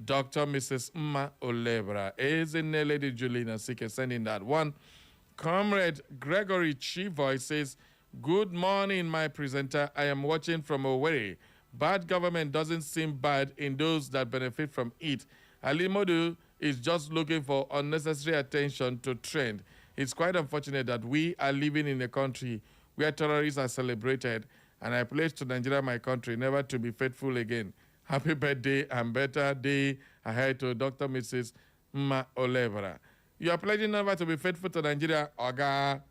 Dr. Mrs. Mma Olebra. Ezine Lady Julina Sike sending that one. Comrade Gregory Chivoy says, "Good morning, my presenter. I am watching from Owerri. Bad government doesn't seem bad in those that benefit from it. Ali Modu is just looking for unnecessary attention to trend. It's quite unfortunate that we are living in a country where terrorists are celebrated, and I pledge to Nigeria, my country, never to be faithful again. Happy birthday and better day ahead to Dr. Mrs. Mma Olebra." You are pledging never to be faithful to Nigeria, Oga.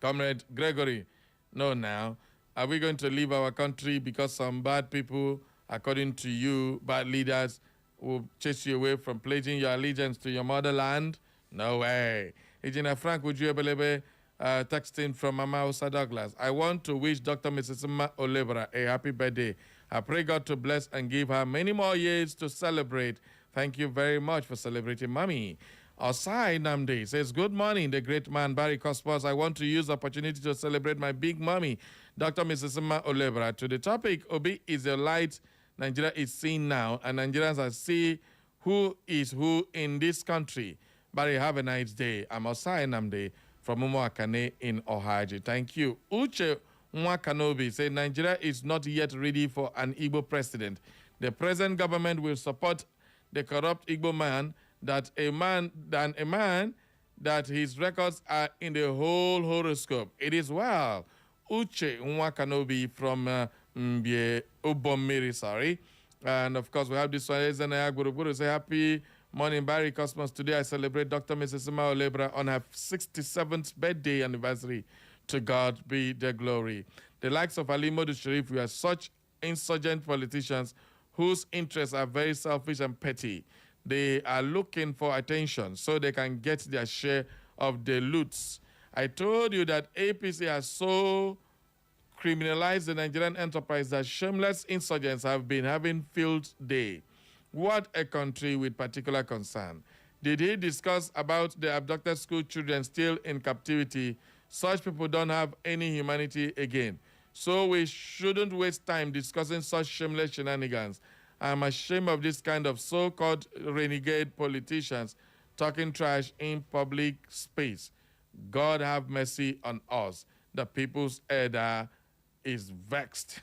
Comrade Gregory, no now. Are we going to leave our country because some bad people, according to you, bad leaders, will chase you away from pledging your allegiance to your motherland? No way. Agent Frank, would you believe texting from Mama Osa Douglas? "I want to wish Dr. Mrs. Mma Olebra a happy birthday. I pray God to bless and give her many more years to celebrate. Thank you very much for celebrating Mommy." Osai Namde says, "Good morning, the great man Barry Cosmos. I want to use the opportunity to celebrate my big mommy, Dr. Mrs. Mma Olebra. To the topic, Obi is the light Nigeria is seeing now, and Nigerians are seeing who is who in this country. Barry, have a nice day." I'm Osai Namde from Umo Akane in Ohaji. Thank you. Uche Nwakanobi said, "Nigeria is not yet ready for an Igbo president. The present government will support the corrupt Igbo man than a man that his records are in the whole horoscope. It is well." Uche Nwakanobi from Mbie Ubomiri, sorry. And of course, we have this one. Say, "Happy morning, Barry Cosmos. Today I celebrate Dr. Mrs. Mma Olebra on her 67th birthday anniversary. To God be the glory. The likes of Ali Modu Sharif were such insurgent politicians whose interests are very selfish and petty. They are looking for attention so they can get their share of the loots. I told you that APC has so criminalized the Nigerian enterprise that shameless insurgents have been having field day. What a country with particular concern. Did he discuss about the abducted school children still in captivity? Such people don't have any humanity again. So we shouldn't waste time discussing such shameless shenanigans. I'm ashamed of this kind of so-called renegade politicians talking trash in public space. God have mercy on us. the people's elder is vexed.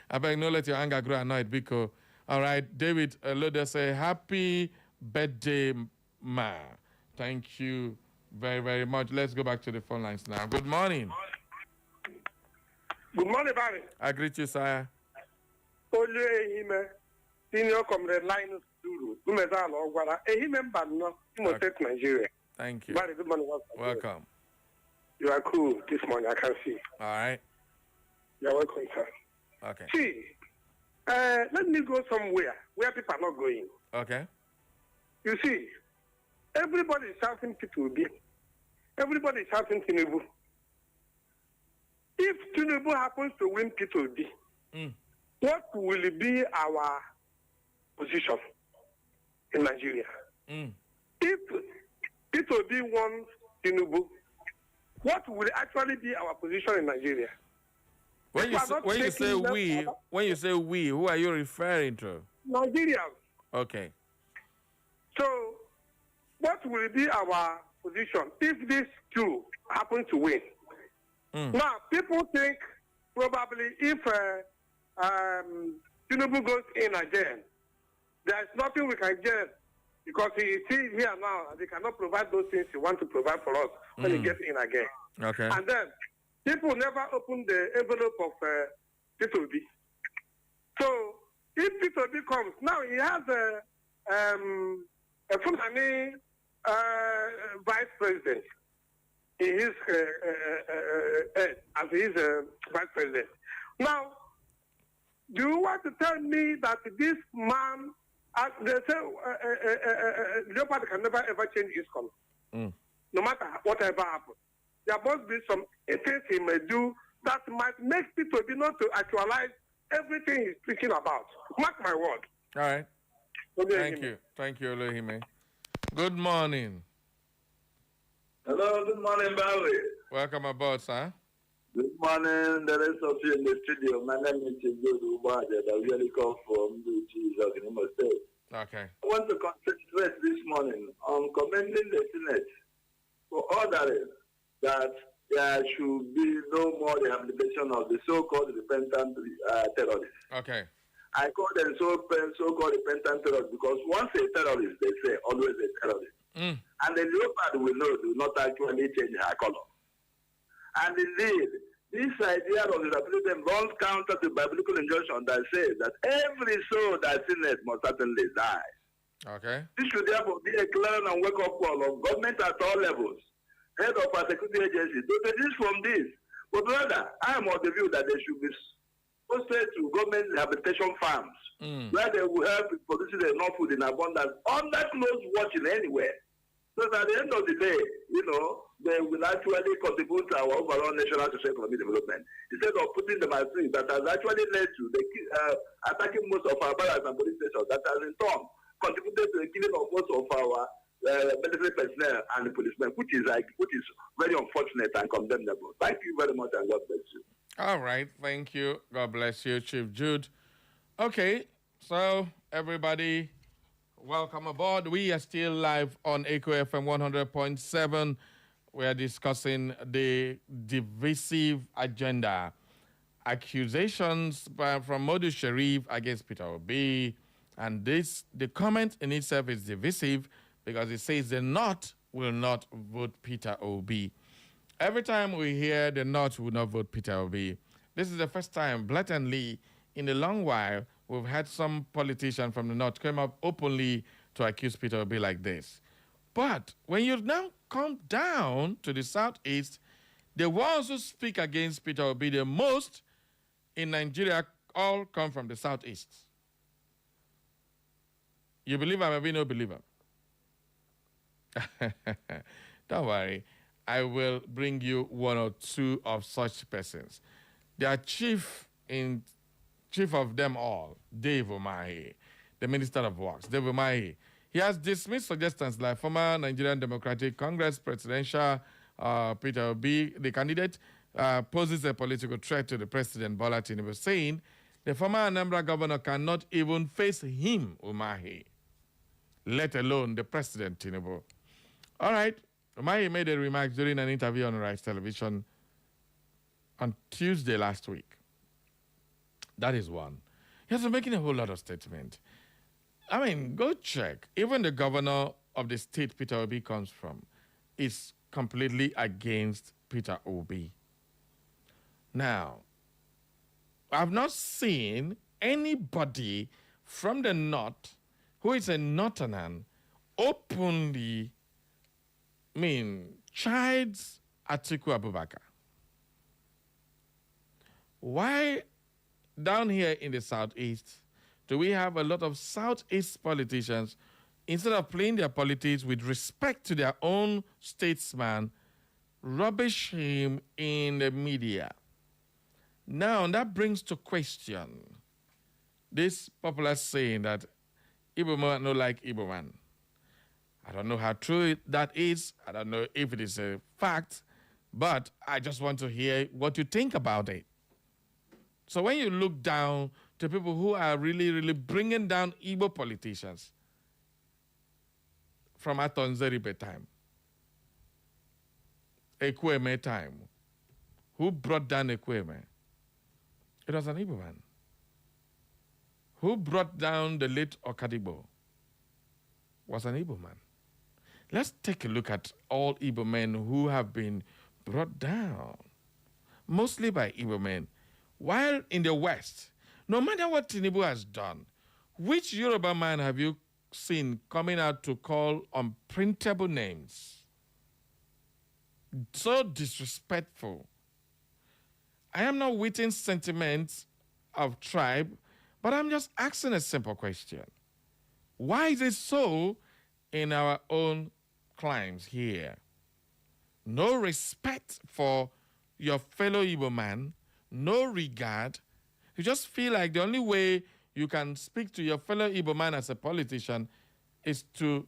I beg no let your anger grow annoyed, because all right, David Loda say happy birthday, ma. Thank you very, very much. Let's go back to the phone lines now. Good morning. Good morning, Barry. I greet you, sir. Ole Senior Comrade Linus Duru, Umezalo Ogwara, Ehime Mbano, Imo State, Nigeria. Thank you. Barry, good morning. Welcome. You are cool this morning, I can see. All right. You're welcome, sir. Okay. See, let me go somewhere where people are not going. Okay. You see, everybody is shouting P2B. Everybody is shouting Tinubu. If Tinubu happens to win P2B, what will be our position in Nigeria? If P2B wants Tinubu, what will actually be our position in Nigeria? When you say we, who are you referring to? Nigerians. Okay. So, what will be our position if these two happen to win? Now, people think probably if Tinubu goes in again, there's nothing we can get because he is still here now and they cannot provide those things he wants to provide for us when he gets in again. Okay. And then, people never open the envelope of P2B. So, if P2B comes, now he has a Fulani vice president in his as his vice president. Now, do you want to tell me that this man, they say Leopard can never ever change his color, no matter whatever happens. There must be some things he may do that might make people be not to actualize everything he's speaking about. Mark my word. All right. Thank you. Thank you, Elohime. Good morning. Hello, good morning, Barry. Welcome aboard, sir. Good morning, the rest of you in the studio. My name is Modu. I really come from the Jesus in Imo State. Okay. I want to concentrate this morning on commending the Senate for ordering that there should be no more rehabilitation of the so-called repentant terrorists. Okay. I call them so-called repentant terrorists because once a terrorist, they say always a terrorist. And the leopard we know do not actually change her color. And indeed, this idea of rehabilitation runs counter to biblical injunction that says that every soul that sinneth must certainly die. Okay. This should therefore be a clear and wake-up call of government at all levels, head of our security agencies, to desist from this. But rather, I am of the view that they should be posted to government rehabilitation farms, where they will help in producing enough food in abundance, under close watching anywhere. So that at the end of the day, they will actually contribute to our overall national socio-economic development. Instead of putting them at risk, that has actually led to the attacking most of our barracks and police stations, that has in turn contributed to the killing of most of our military personnel and the policemen, which is very unfortunate and condemnable. Thank you very much, and God bless you. All right, thank you. God bless you, Chief Jude. Okay, so everybody, welcome aboard. We are still live on Echo FM 100.7. We are discussing the divisive agenda. Accusations from Modu Sharif against Peter Obi. And the comment in itself is divisive because it says the North will not vote Peter Obi. Every time we hear the North will not vote Peter Obi, this is the first time blatantly in a long while we've had some politician from the North come up openly to accuse Peter Obi like this. But when you now come down to the Southeast, the ones who speak against Peter Obi the most in Nigeria all come from the Southeast. You believe I may be no believer? Don't worry. I will bring you one or two of such persons. Their chief of them all, Dave Umahi, the Minister of Works. Dave Umahi, he has dismissed suggestions like former Nigerian Democratic Congress presidential Peter Obi, the candidate, poses a political threat to the president, Bola Tinubu, saying the former Anambra governor cannot even face him, Umahi, let alone the president, Tinubu. All right. Umahi made a remark during an interview on Rice Television on Tuesday last week. That is one. He has been making a whole lot of statements. I mean, go check. Even the governor of the state Peter Obi comes from is completely against Peter Obi. Now, I've not seen anybody from the north who is a northerner openly, chides Atiku Abubakar. Why down here in the southeast do we have a lot of southeast politicians, instead of playing their politics with respect to their own statesman, rubbish him in the media? Now, that brings to question this popular saying that Igbo man no like Igbo man. I don't know how true that is. I don't know if it is a fact, but I just want to hear what you think about it. So when you look down to people who are really, really bringing down Igbo politicians from Atonzeribe time, Ekweme time, who brought down Ekweme? It was an Igbo man. Who brought down the late Okadibo? Was an Igbo man. Let's take a look at all Igbo men who have been brought down, mostly by Igbo men. While in the West, no matter what Tinubu has done, which Yoruba man have you seen coming out to call unprintable names? So disrespectful. I am not within sentiments of tribe, but I'm just asking a simple question. Why is it so in our own climes here? No respect for your fellow Igbo man, no regard. You just feel like the only way you can speak to your fellow Igbo man as a politician is to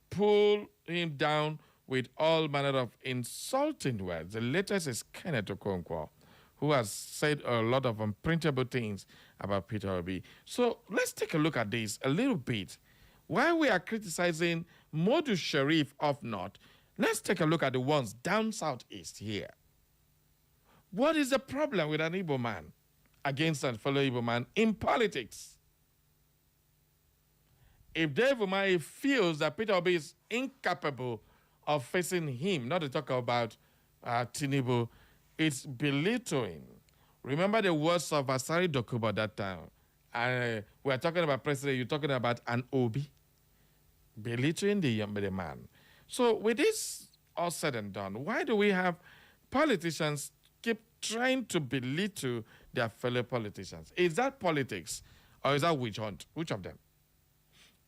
pull him down with all manner of insulting words. The latest is Kenneth Okonkwo, who has said a lot of unprintable things about Peter Obi. So let's take a look at this a little bit. While we are criticizing Modu Sharif of North, let's take a look at the ones down southeast here. What is the problem with an Igbo man against a fellow Igbo man in politics? If Dave Umahi feels that Peter Obi is incapable of facing him, not to talk about Tinubu, it's belittling. Remember the words of Asari Dokubo that time. We're talking about president, you're talking about an Obi. Belittling the man. So with this all said and done, why do we have politicians keep trying to belittle their fellow politicians? Is that politics or is that witch hunt? Which of them?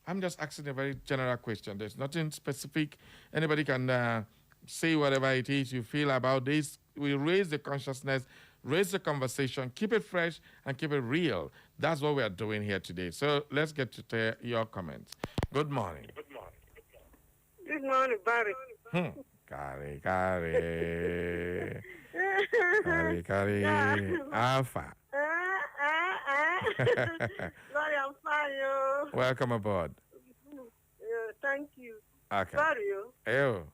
I'm just asking a very general question. There's nothing specific. Anybody can say whatever it is you feel about this. We raise the consciousness, raise the conversation, keep it fresh, and keep it real. That's what we are doing here today. So let's get to your comments. Good morning. Good morning, Barry. Kari. Alpha. Sorry, I'm fine. Welcome aboard. Thank you. Okay. Barry. Ew.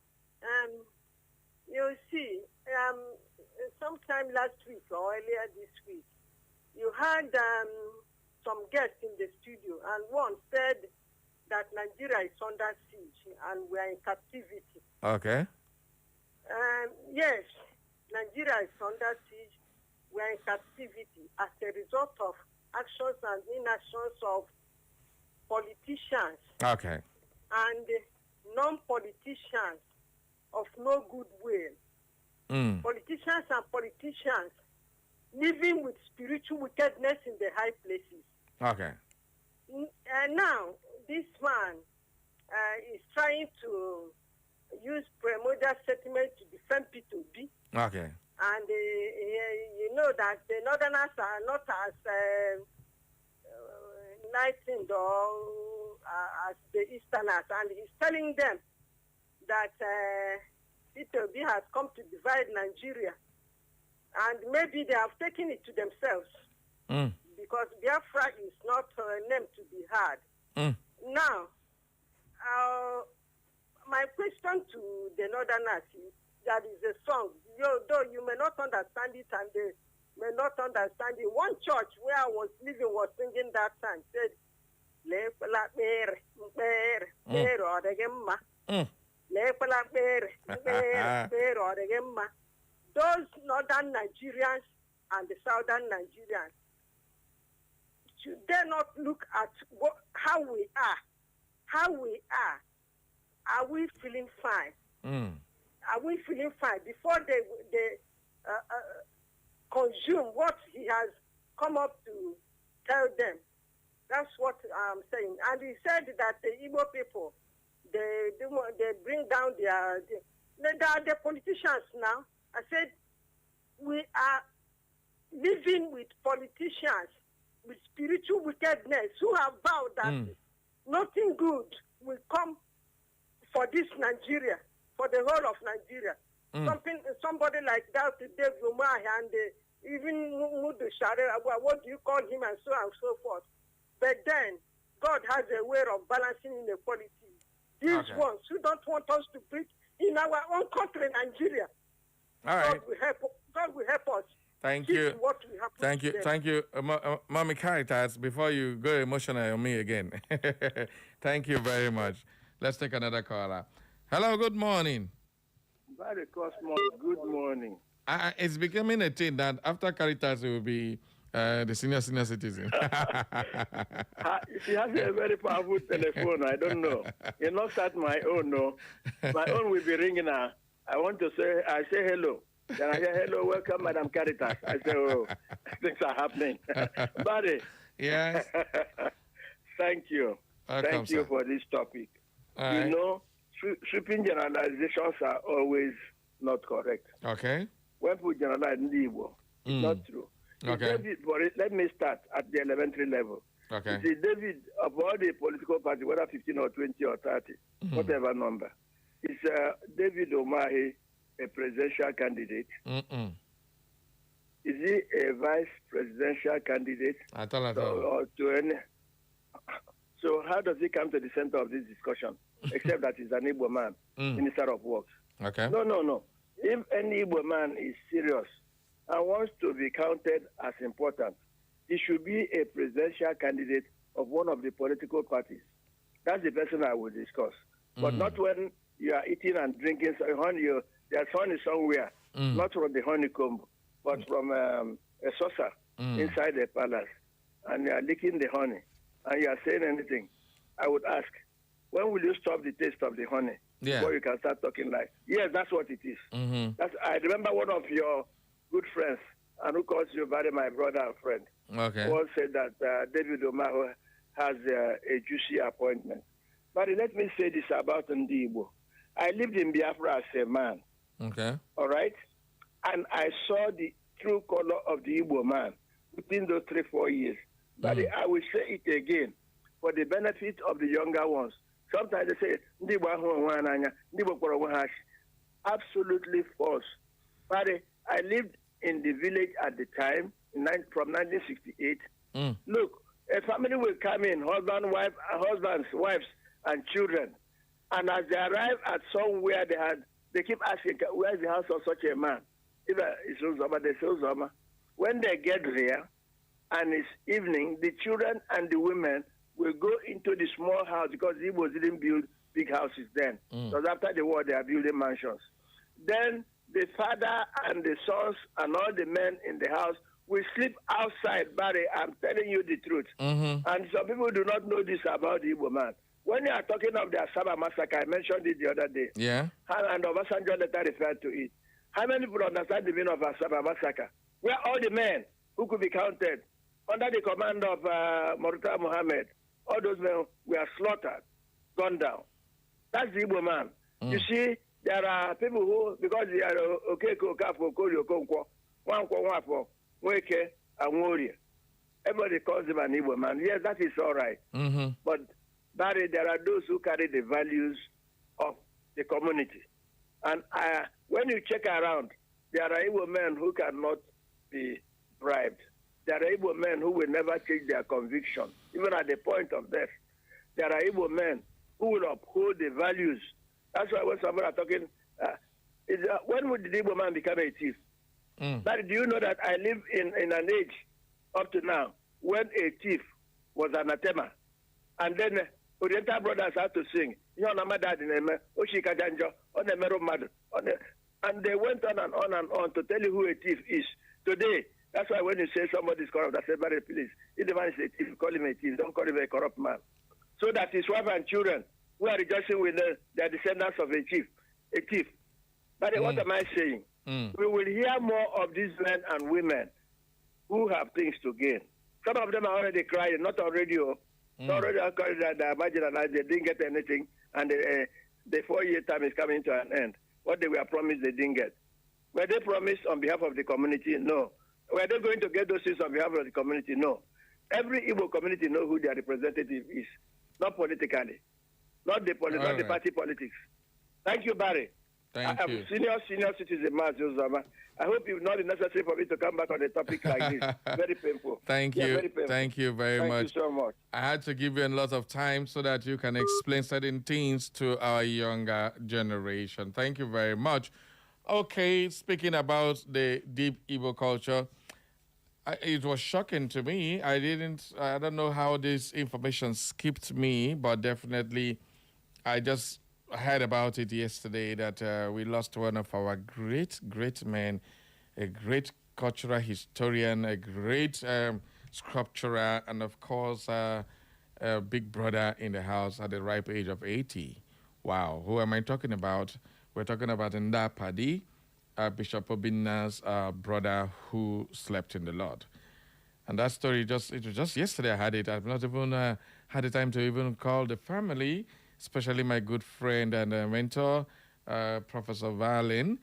You see, sometime last week or earlier this week, you had some guests in the studio, and one said that Nigeria is under siege and we are in captivity. Okay. Yes, Nigeria is under siege. We are in captivity as a result of actions and inactions of politicians. Okay. And non-politicians of no goodwill. Politicians and politicians living with spiritual wickedness in the high places. Okay. And now, this man is trying to use primordial settlement to defend P2B. Okay. And you know that the Northerners are not as enlightened or as the Easterners. And he's telling them that P2B has come to divide Nigeria. And maybe they have taken it to themselves. Because Biafra is not named to be heard. Now, my question to the Northerners is, that is a song. Though you may not understand understand it and they may not understand it. One church where I was living was singing that song, said, those northern Nigerians and the southern Nigerians, should they not look at how we are? How we are? Are we feeling fine? Are we feeling fine before they consume what he has come up to tell them? That's what I'm saying. And he said that the Igbo people, they bring down the politicians now. I said, we are living with politicians with spiritual wickedness who have vowed that nothing good will come for this Nigeria, for the whole of Nigeria. Somebody like that, David Umahi and even Modu, what do you call him, and so on and so forth. But then, God has a way of balancing inequality. These ones who don't want us to preach in our own country, Nigeria. All right. God will help us. Thank This you. is what we have to Thank you. do. Thank you. Mommy Caritas, before you go emotional on me again. Thank you very much. Let's take another caller. Hello, good morning. Very Cosmos, good morning. It's becoming a thing that after Caritas, it will be the senior citizen. She has a very powerful telephone. I don't know. You not start my own, no. My own will be ringing now. I say hello. Then I say hello, welcome, Madam Caritas. I say, oh, things are happening. Buddy. Yes. Thank you. Welcome, Thank you sir. for this topic. All You right. know, sweeping generalizations are always not correct. Okay. When people generalize Igbo, it's not true. Okay. David, let me start at the elementary level. Okay. You see, David, of all the political parties, whether 15 or 20 or 30, whatever number, is David Umahi a presidential candidate? Is he a vice presidential candidate? At all. Or to any? So how does he come to the center of this discussion, except that he's an Igbo man, Minister of Works? Okay. No. If any Igbo man is serious and wants to be counted as important, he should be a presidential candidate of one of the political parties. That's the person I will discuss. But not when you are eating and drinking honey. There's honey somewhere, not from the honeycomb, but from a saucer inside the palace. And you are licking the honey, and you are saying anything. I would ask, when will you stop the taste of the honey before you can start talking like? Yes, that's what it is. I remember one of your good friends, and who calls you very my brother and friend, once said that David Umahi has a juicy appointment. But let me say this about Ndi Igbo. I lived in Biafra as a man. Okay. All right? And I saw the true color of the Igbo man within those 3-4 years. But I will say it again for the benefit of the younger ones. Sometimes they say, Ndi Igbo ahụ onwe ha n'anya, Ndi Igbo kpọrọ onwe ha asị. Absolutely false. But I lived in the village at the time, from 1968. Look, a family will come in, husbands, wives, and children. And as they arrive at somewhere, they keep asking, where's the house of such a man? If it's Uzoma, they say Uzoma. When they get there, and it's evening, the children and the women will go into the small house because the Igbos didn't build big houses then. Because after the war, they are building mansions. Then the father and the sons and all the men in the house will sleep outside, Barry. I'm telling you the truth. And some people do not know this about the Igbo man. When you are talking of the Asaba massacre, I mentioned it the other day. Yeah. And Obasanjo later referred to it. How many people understand the meaning of Asaba massacre? Where all the men who could be counted under the command of Murtala Muhammad, all those men were slaughtered, gunned down. That's the Igbo man. You see, there are people who, because they are Okeko, Kafo, Kori, Okonkwo, Wankwo, Wafo, Weke, and Warrior. Everybody calls him an Igbo man. Yes, that is all right. But Barry, there are those who carry the values of the community. And when you check around, there are Igbo men who cannot be bribed. There are Igbo men who will never change their conviction, even at the point of death. There are Igbo men who will uphold the values. That's why when somebody are talking, when would the Igbo man become a thief? But do you know that I live in an age up to now when a thief was anathema, and then Oriental brothers had to sing, and they went on and on to tell you who a thief is. Today, that's why when you say somebody is corrupt, I say, "Barry, please, if the man is a thief, call him a thief. Don't call him a corrupt man." So that his wife and children, who are rejoicing with their descendants of a thief. But what am I saying? We will hear more of these men and women who have things to gain. Some of them are already crying, not on radio. Already crying that they imagine that they didn't get anything, and the 4-year term is coming to an end. What they were promised, they didn't get. Were they promised on behalf of the community? No. Were they going to get those things on behalf of the community? No. Every Igbo community knows who their representative is, not politically, not the party politics. Thank you, Barry. Thank you. Senior citizen, Mazuzama. I hope it's not necessary for me to come back on a topic like this. Very painful. Thank Yeah, you. very painful. Thank you very much. Thank you so much. I had to give you a lot of time so that you can explain certain things to our younger generation. Thank you very much. Okay, speaking about the deep Igbo culture, it was shocking to me. I don't know how this information skipped me, but definitely I just heard about it yesterday that we lost one of our great men, a great cultural historian, a great sculptor, and of course, a big brother in the house at the ripe age of 80. Wow. Who am I talking about? We're talking about Nda Padi, Bishop Obinna's brother who slept in the Lord. And that story, it was just yesterday I had it. I've not even had the time to even call the family, especially my good friend and mentor, Professor Valin.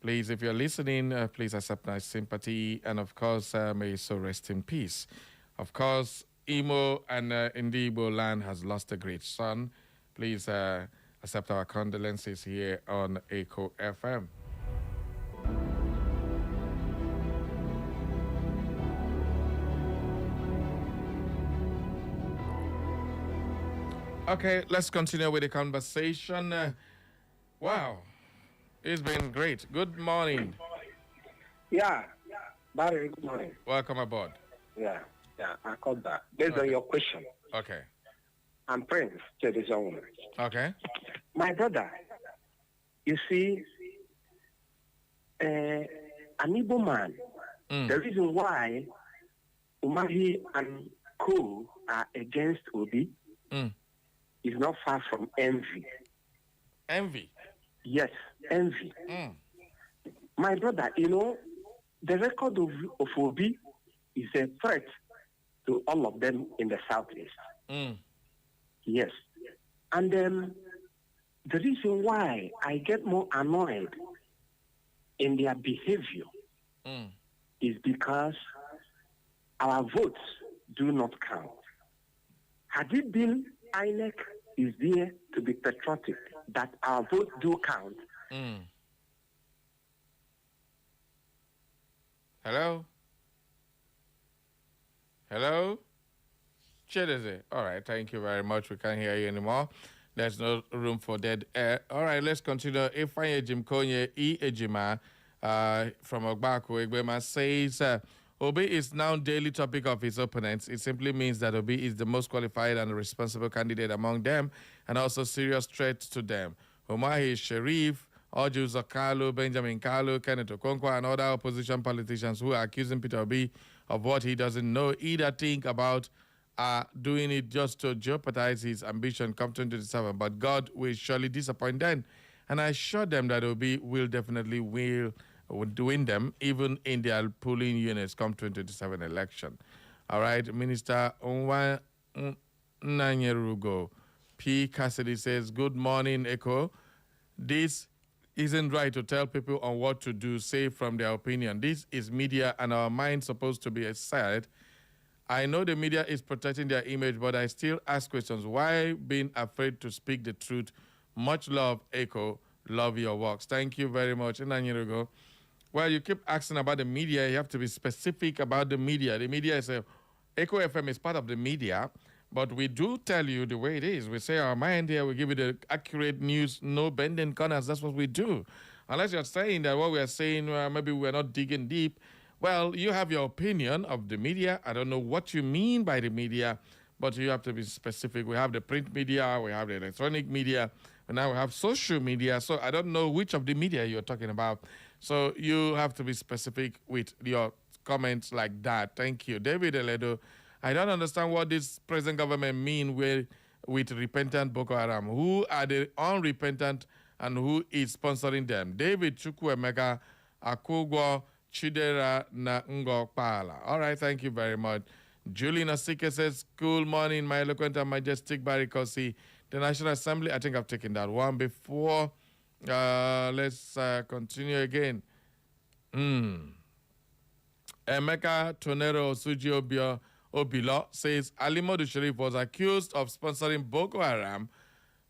Please, if you're listening, please accept my sympathy. And of course, may so rest in peace. Of course, Imo and Indibo land has lost a great son. Please accept our condolences here on Echo FM. Okay, let's continue with the conversation. Wow, it's been great. Good morning. Yeah, Barry, good morning. Welcome aboard. Yeah, I called that. Based on your question. Okay. I'm Prince Chedizong. Okay. My brother, you see, an Igbo man, the reason why Umahi and Co are against Obi is not far from envy. Envy? Yes, envy. My brother, you know, the record of Obi is a threat to all of them in the Southeast. Yes. And the reason why I get more annoyed in their behavior is because our votes do not count. Had it been INEC is there to be patriotic, that our votes do count. Hello? Hello? Chedeze. All right, thank you very much. We can't hear you anymore. There's no room for dead air. All right, let's continue. Ifanye Jimkonye E. Ejima from Ogbaku Egbema says, Obi is now daily topic of his opponents. It simply means that Obi is the most qualified and responsible candidate among them and also serious threat to them. Umahi Sharif, Oju Zakalu, Benjamin Kalu, Kenneth Okonkwo, and other opposition politicians who are accusing Peter Obi of what he doesn't know, either think about doing it just to jeopardize his ambition come 2027. But God will surely disappoint them. And I assure them that Obi will definitely win them, even in their polling units come 2027 election. All right, Minister Onwa Nanyerugo P. Cassidy says, good morning, Echo. This isn't right to tell people on what to do, say from their opinion. This is media and our mind supposed to be aside. I know the media is protecting their image, but I still ask questions. Why being afraid to speak the truth? Much love, Echo. Love your works. Thank you very much. Nanyerugo. Well, you keep asking about the media. You have to be specific about the media. The media is Echo FM is part of the media, but we do tell you the way it is. We say our mind here. We give you the accurate news, no bending corners. That's what we do. unless you're saying that what we are saying, maybe we're not digging deep. Well, you have your opinion of the media. I don't know what you mean by the media, but you have to be specific. We have the print media, we have the electronic media, and now we have social media. So I don't know which of the media you're talking about. So you have to be specific with your comments like that. Thank you. David Eledo, I don't understand what this present government mean with repentant Boko Haram. Who are the unrepentant and who is sponsoring them? David Chukwuemeka Akugwo Chidera na Ngokpala. All right, thank you very much. Julie Nasike says, good morning, my eloquent and majestic Barikosi. The National Assembly, I think I've taken that one before. Let's continue again. Emeka Tonero Osuji Obilo says, Ali Modu Sharif was accused of sponsoring Boko Haram.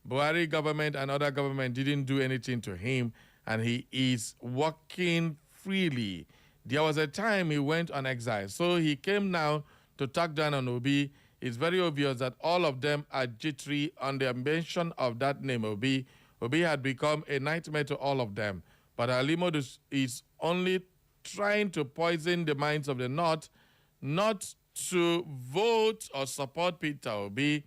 Buhari government and other government didn't do anything to him, and he is working freely. There was a time he went on exile, so he came now to talk down on Obi. It's very obvious that all of them are jittery on the mention of that name, Obi. Obi had become a nightmare to all of them. But Ali Modu is only trying to poison the minds of the North, not to vote or support Peter Obi,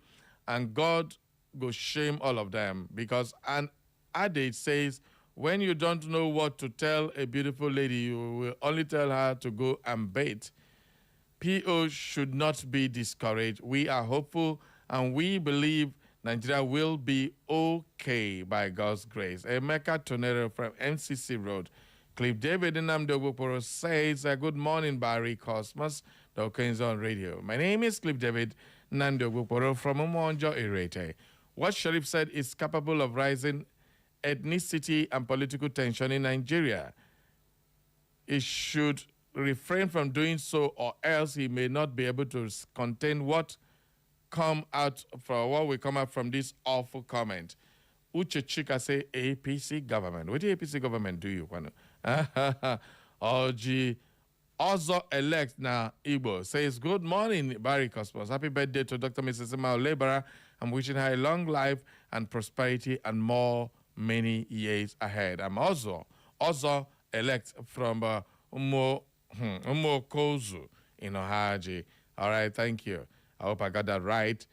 and God go shame all of them. Because an adage says, when you don't know what to tell a beautiful lady, you will only tell her to go and bathe. PO should not be discouraged. We are hopeful and we believe Nigeria will be okay by God's grace. Emeka Tonero from MCC Road. Cliff David Nnamdi Ogbokporo says, good morning, Barry Cosmos, the Okenzo on radio. My name is Cliff David Nnamdi Ogbokporo from Umonjo Irete. What Sharif said is capable of rising ethnicity and political tension in Nigeria. He should refrain from doing so, or else he may not be able to contain what will come out from this awful comment. Uche Chika say APC government. What the APC government do you want to? Oji Ozo elect na Igbo says, good morning, Barry Cosmos. Happy birthday to Dr. Mrs. Emma Olebara. I'm wishing her a long life and prosperity and many years ahead. I'm also elect from Umokozu in Ohaji. All right, thank you. I hope I got that right.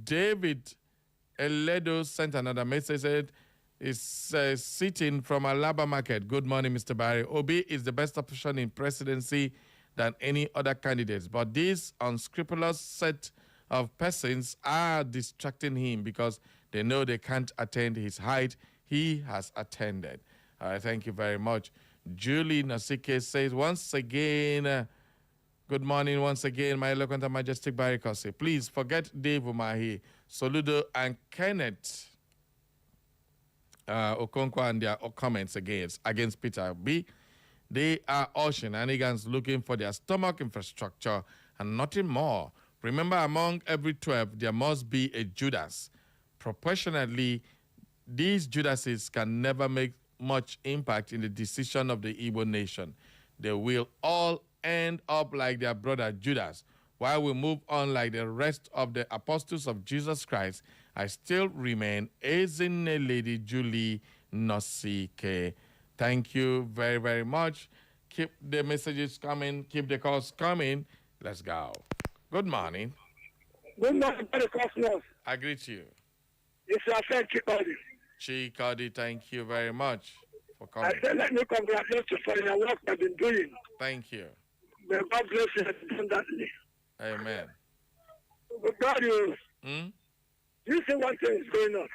David Eledo sent another message. Said, is sitting from Alaba Market. Good morning, Mr. Barry. Obi is the best option in presidency than any other candidates. But this unscrupulous set of persons are distracting him because they know they can't attain his height he has attained. Thank you very much. Julie Nasike says, once again, good morning once again, my eloquent and majestic Barry Kosi. Please forget Dave Umahi, Soludo, and Kenneth Okonkwo and their comments against Peter B. They are all shenanigans looking for their stomach infrastructure and nothing more. Remember, among every 12, there must be a Judas. Proportionately, these Judases can never make much impact in the decision of the Igbo nation. They will all end up like their brother Judas. While we move on like the rest of the apostles of Jesus Christ, I still remain Ezine Lady Julie Nosike. Thank you very, very much. Keep the messages coming. Keep the calls coming. Let's go. Good morning. Good morning, Brother Cosmos. I greet you. It's your friend Chikodi. Chikodi, thank you very much for coming. I said, let me congratulate you for your work you've been doing. Thank you. May God bless you abundantly. Amen. But God, you see one thing is going on.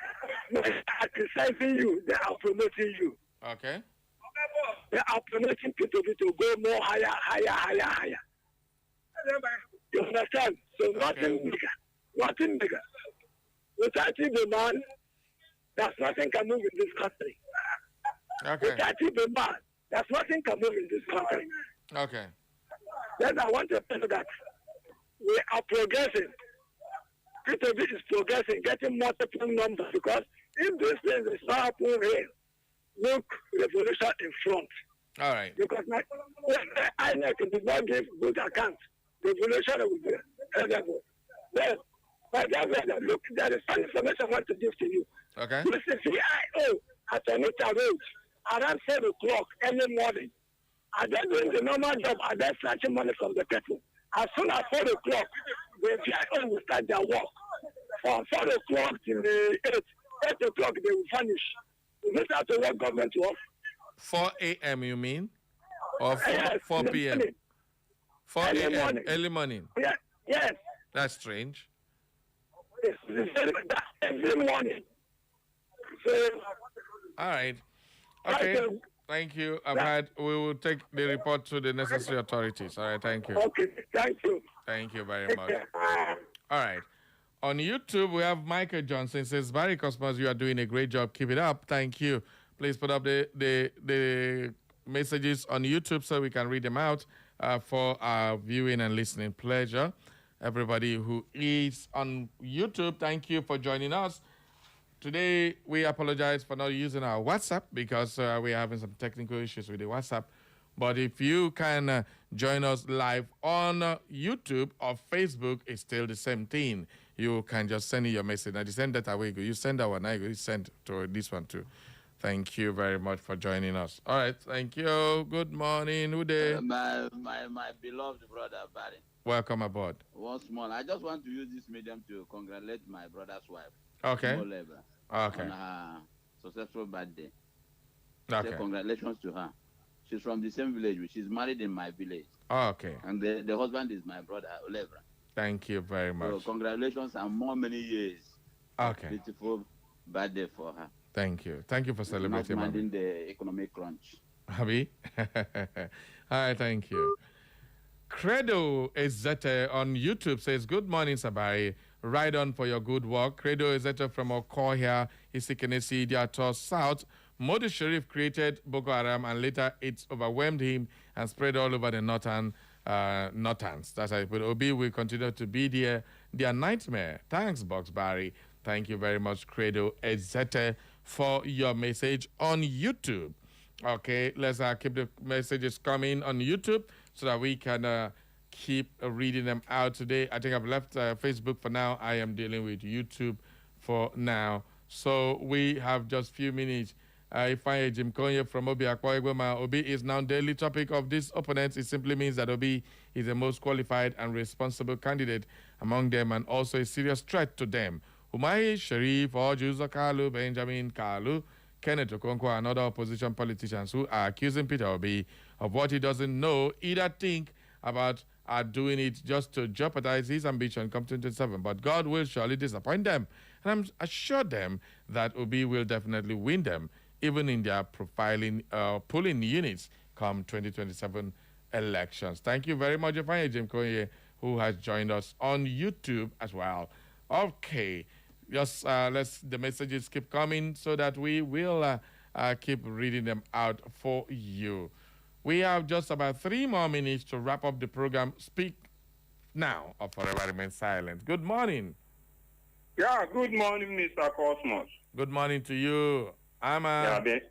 They are criticizing you. They are promoting you. Okay. They are promoting people to go more higher. You understand? So nothing bigger. Without the man, there's nothing can move in this country. Okay. Without the man, there's nothing can move in this country. Okay. Then I want to tell you that we are progressing. Peter B is progressing, getting multiple numbers, because if this thing is not happening here, look, revolution in front. All right. Because INEC did not give good account. Revolution will be available. Then, look, there is some information I want to give to you. Okay. This is CIO at Anita Road. around 7 o'clock early morning. And then doing the normal job and then snatching money from the people. As soon as 4 o'clock, the VIO will start their work. From 4 o'clock till the 8 o'clock, they will vanish. This is how to work government work. 4 a.m. you mean? Or 4, Yes, 4 p.m.? 4 a.m. Early morning? Yeah, yes. That's strange. Every morning. So, all right. Okay. Thank you. We will take the report to the necessary authorities. All right. Thank you. Okay. Thank you. Thank you very much. All right. On YouTube, we have Michael Johnson says, Barry Cosmos, you are doing a great job. Keep it up. Thank you. Please put up the messages on YouTube so we can read them out for our viewing and listening pleasure. Everybody who is on YouTube, thank you for joining us. Today, we apologize for not using our WhatsApp because we are having some technical issues with the WhatsApp. But if you can join us live on YouTube or Facebook, it's still the same thing. You can just send in your message. Now, the same data we go. You send that one, I go. You send to this one too. Thank you very much for joining us. All right, thank you. Good morning. Who there? My beloved brother, Barry. Welcome aboard. Once more, I just want to use this medium to congratulate my brother's wife. Okay. Okay. On her successful birthday. Okay. Say congratulations to her. She's from the same village. She's married in my village. Okay. And the husband is my brother, Olebra. Thank you very much. So congratulations and many years. Okay. Beautiful birthday for her. Thank you. Thank you for celebrating. Not minding the economic crunch. Abi? All right, thank you. Credo Ezete on YouTube says, good morning, Sabari. Right on for your good work. Credo Ezete from Okohia, Isikenesi, Diato South. Modu Sharif created Boko Haram and later it overwhelmed him and spread all over the northern northerns. That's how I put it. Obi will continue to be their nightmare. Thanks, Box Barry. Thank you very much, Credo Ezete, for your message on YouTube. Okay, let's keep the messages coming on YouTube so that we can keep reading them out today. I think I've left Facebook for now. I am dealing with YouTube for now. So we have just a few minutes. If I Jim Konye from Obi Akwa Obi is now daily topic of these opponents. It simply means that Obi is the most qualified and responsible candidate among them and also a serious threat to them. Umai Sharif, Ojuzo Kalu, Benjamin Kalu, Kenneth Okonkwo, and other opposition politicians who are accusing Peter Obi of what he doesn't know, either think about are doing it just to jeopardize his ambition come 2027. But God will surely disappoint them. And I'm assured them that Obi will definitely win them, even in their polling units come 2027 elections. Thank you very much, Ifeanyi Jim Koye, who has joined us on YouTube as well. Okay, just let's the messages keep coming so that we will keep reading them out for you. We have just about 3 more minutes to wrap up the program. Speak now or forever remain silent. Good morning. Yeah, good morning, Mr. Cosmos. Good morning to you.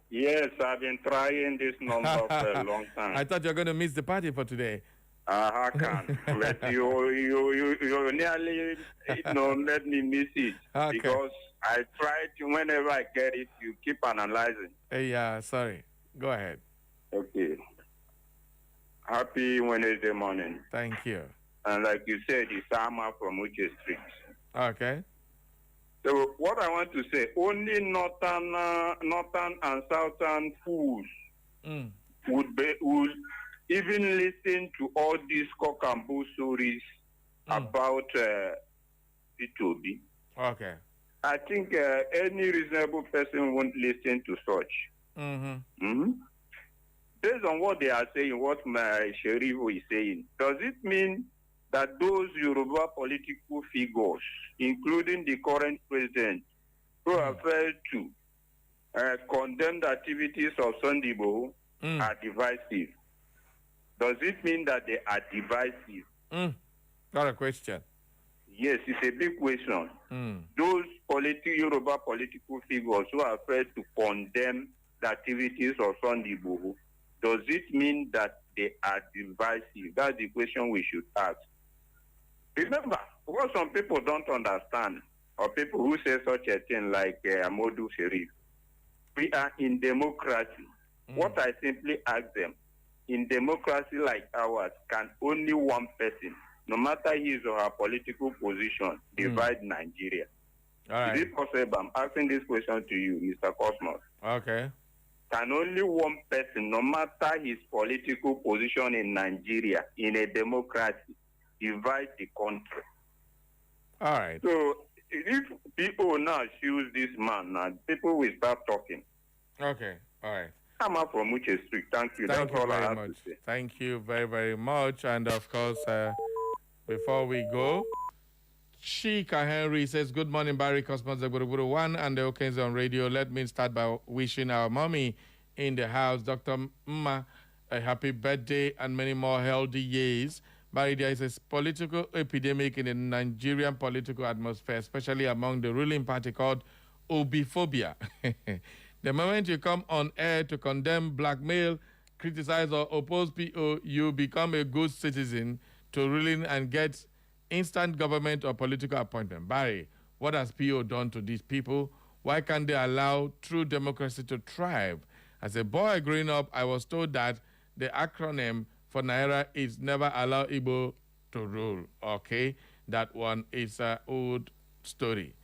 Yes, I've been trying this number for a long time. I thought you were going to miss the party for today. I can, but you nearly let me miss it because I try to whenever I get it, you keep analyzing. Yeah, sorry. Go ahead. Okay. Happy Wednesday morning. Thank you. And like you said, it's Sama from Uche Street. Okay. So what I want to say, only northern and southern fools would even listen to all these cock and bull stories about P2B. Okay. I think any reasonable person won't listen to such. Based on what they are saying, what my sheriff is saying, does it mean that those Yoruba political figures, including the current president, who have failed to condemn the activities of Sunday Igboho are divisive? Does it mean that they are divisive? Got a question. Yes, it's a big question. Those Yoruba political figures who have failed to condemn the activities of Sunday Igboho, does it mean that they are divisive? That's the question we should ask. Remember, what some people don't understand, or people who say such a thing like Modu Sharif, we are in democracy. What I simply ask them, in democracy like ours, can only one person, no matter his or her political position, divide Nigeria? All right. Is it possible? I'm asking this question to you, Mr. Cosmos. Okay. Can only one person, no matter his political position in Nigeria, in a democracy, divide the country? All right. So if people now choose this man, now people will start talking. Okay. All right. I'm up from Uche Street. Thank you. Thank That's you all I very have much. to say. Thank you very, very much. And of course, before we go, Chika Henry says, good morning, Barry Cosmos, the Guru One and the Okens on radio. Let me start by wishing our mommy in the house, Dr. Mma, a happy birthday and many more healthy years. Barry, there is a political epidemic in the Nigerian political atmosphere, especially among the ruling party called obiphobia. The moment you come on air to condemn, blackmail, criticize, or oppose PO, you become a good citizen to ruling and get instant government or political appointment. Barry, what has PO done to these people? Why can't they allow true democracy to thrive? As a boy growing up, I was told that the acronym for Naira is never allow Igbo to rule. Okay? That one is an old story.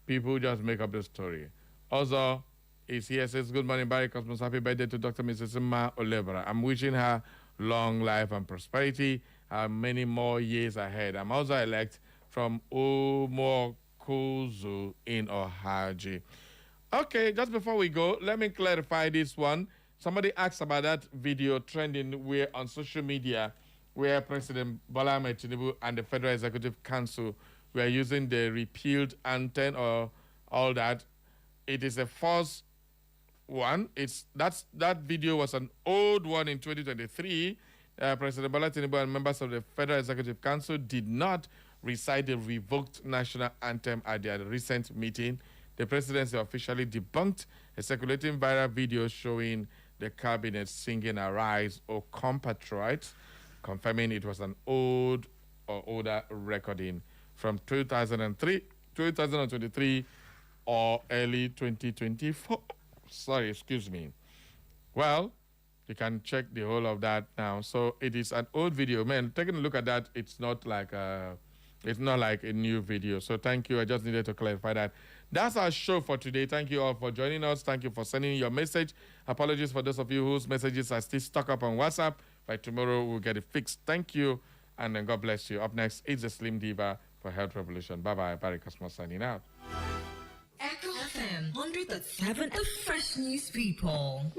People just make up the story. Also, is here says, good morning, Barry Cosmos. Happy birthday to Dr. Mrs. Ma Olebra. I'm wishing her long life and prosperity and many more years ahead. I'm also elect from Omokuzu in Ohaji. Okay, just before we go, let me clarify this one. Somebody asked about that video trending where on social media where President Bola Ahmed Tinubu and the Federal Executive Council were using the repealed anthem or all that. It is a false one. That video was an old one in 2023. President Bola Tinubu and members of the Federal Executive Council did not recite the revoked national anthem at their recent meeting. The presidency officially debunked a circulating viral video showing the cabinet singing "Arise, O Compatriots," confirming it was an old or older recording from 2023 or early 2024. Sorry, excuse me. Well, you can check the whole of that now. So it is an old video. Man, taking a look at that, it's not like a new video. So thank you. I just needed to clarify that. That's our show for today. Thank you all for joining us. Thank you for sending your message. Apologies for those of you whose messages are still stuck up on WhatsApp. By tomorrow, we'll get it fixed. Thank you, and then God bless you. Up next is the Slim Diva for Health Revolution. Bye-bye. Barry Cosmos signing out. Echo FM 100.7, the fresh news people.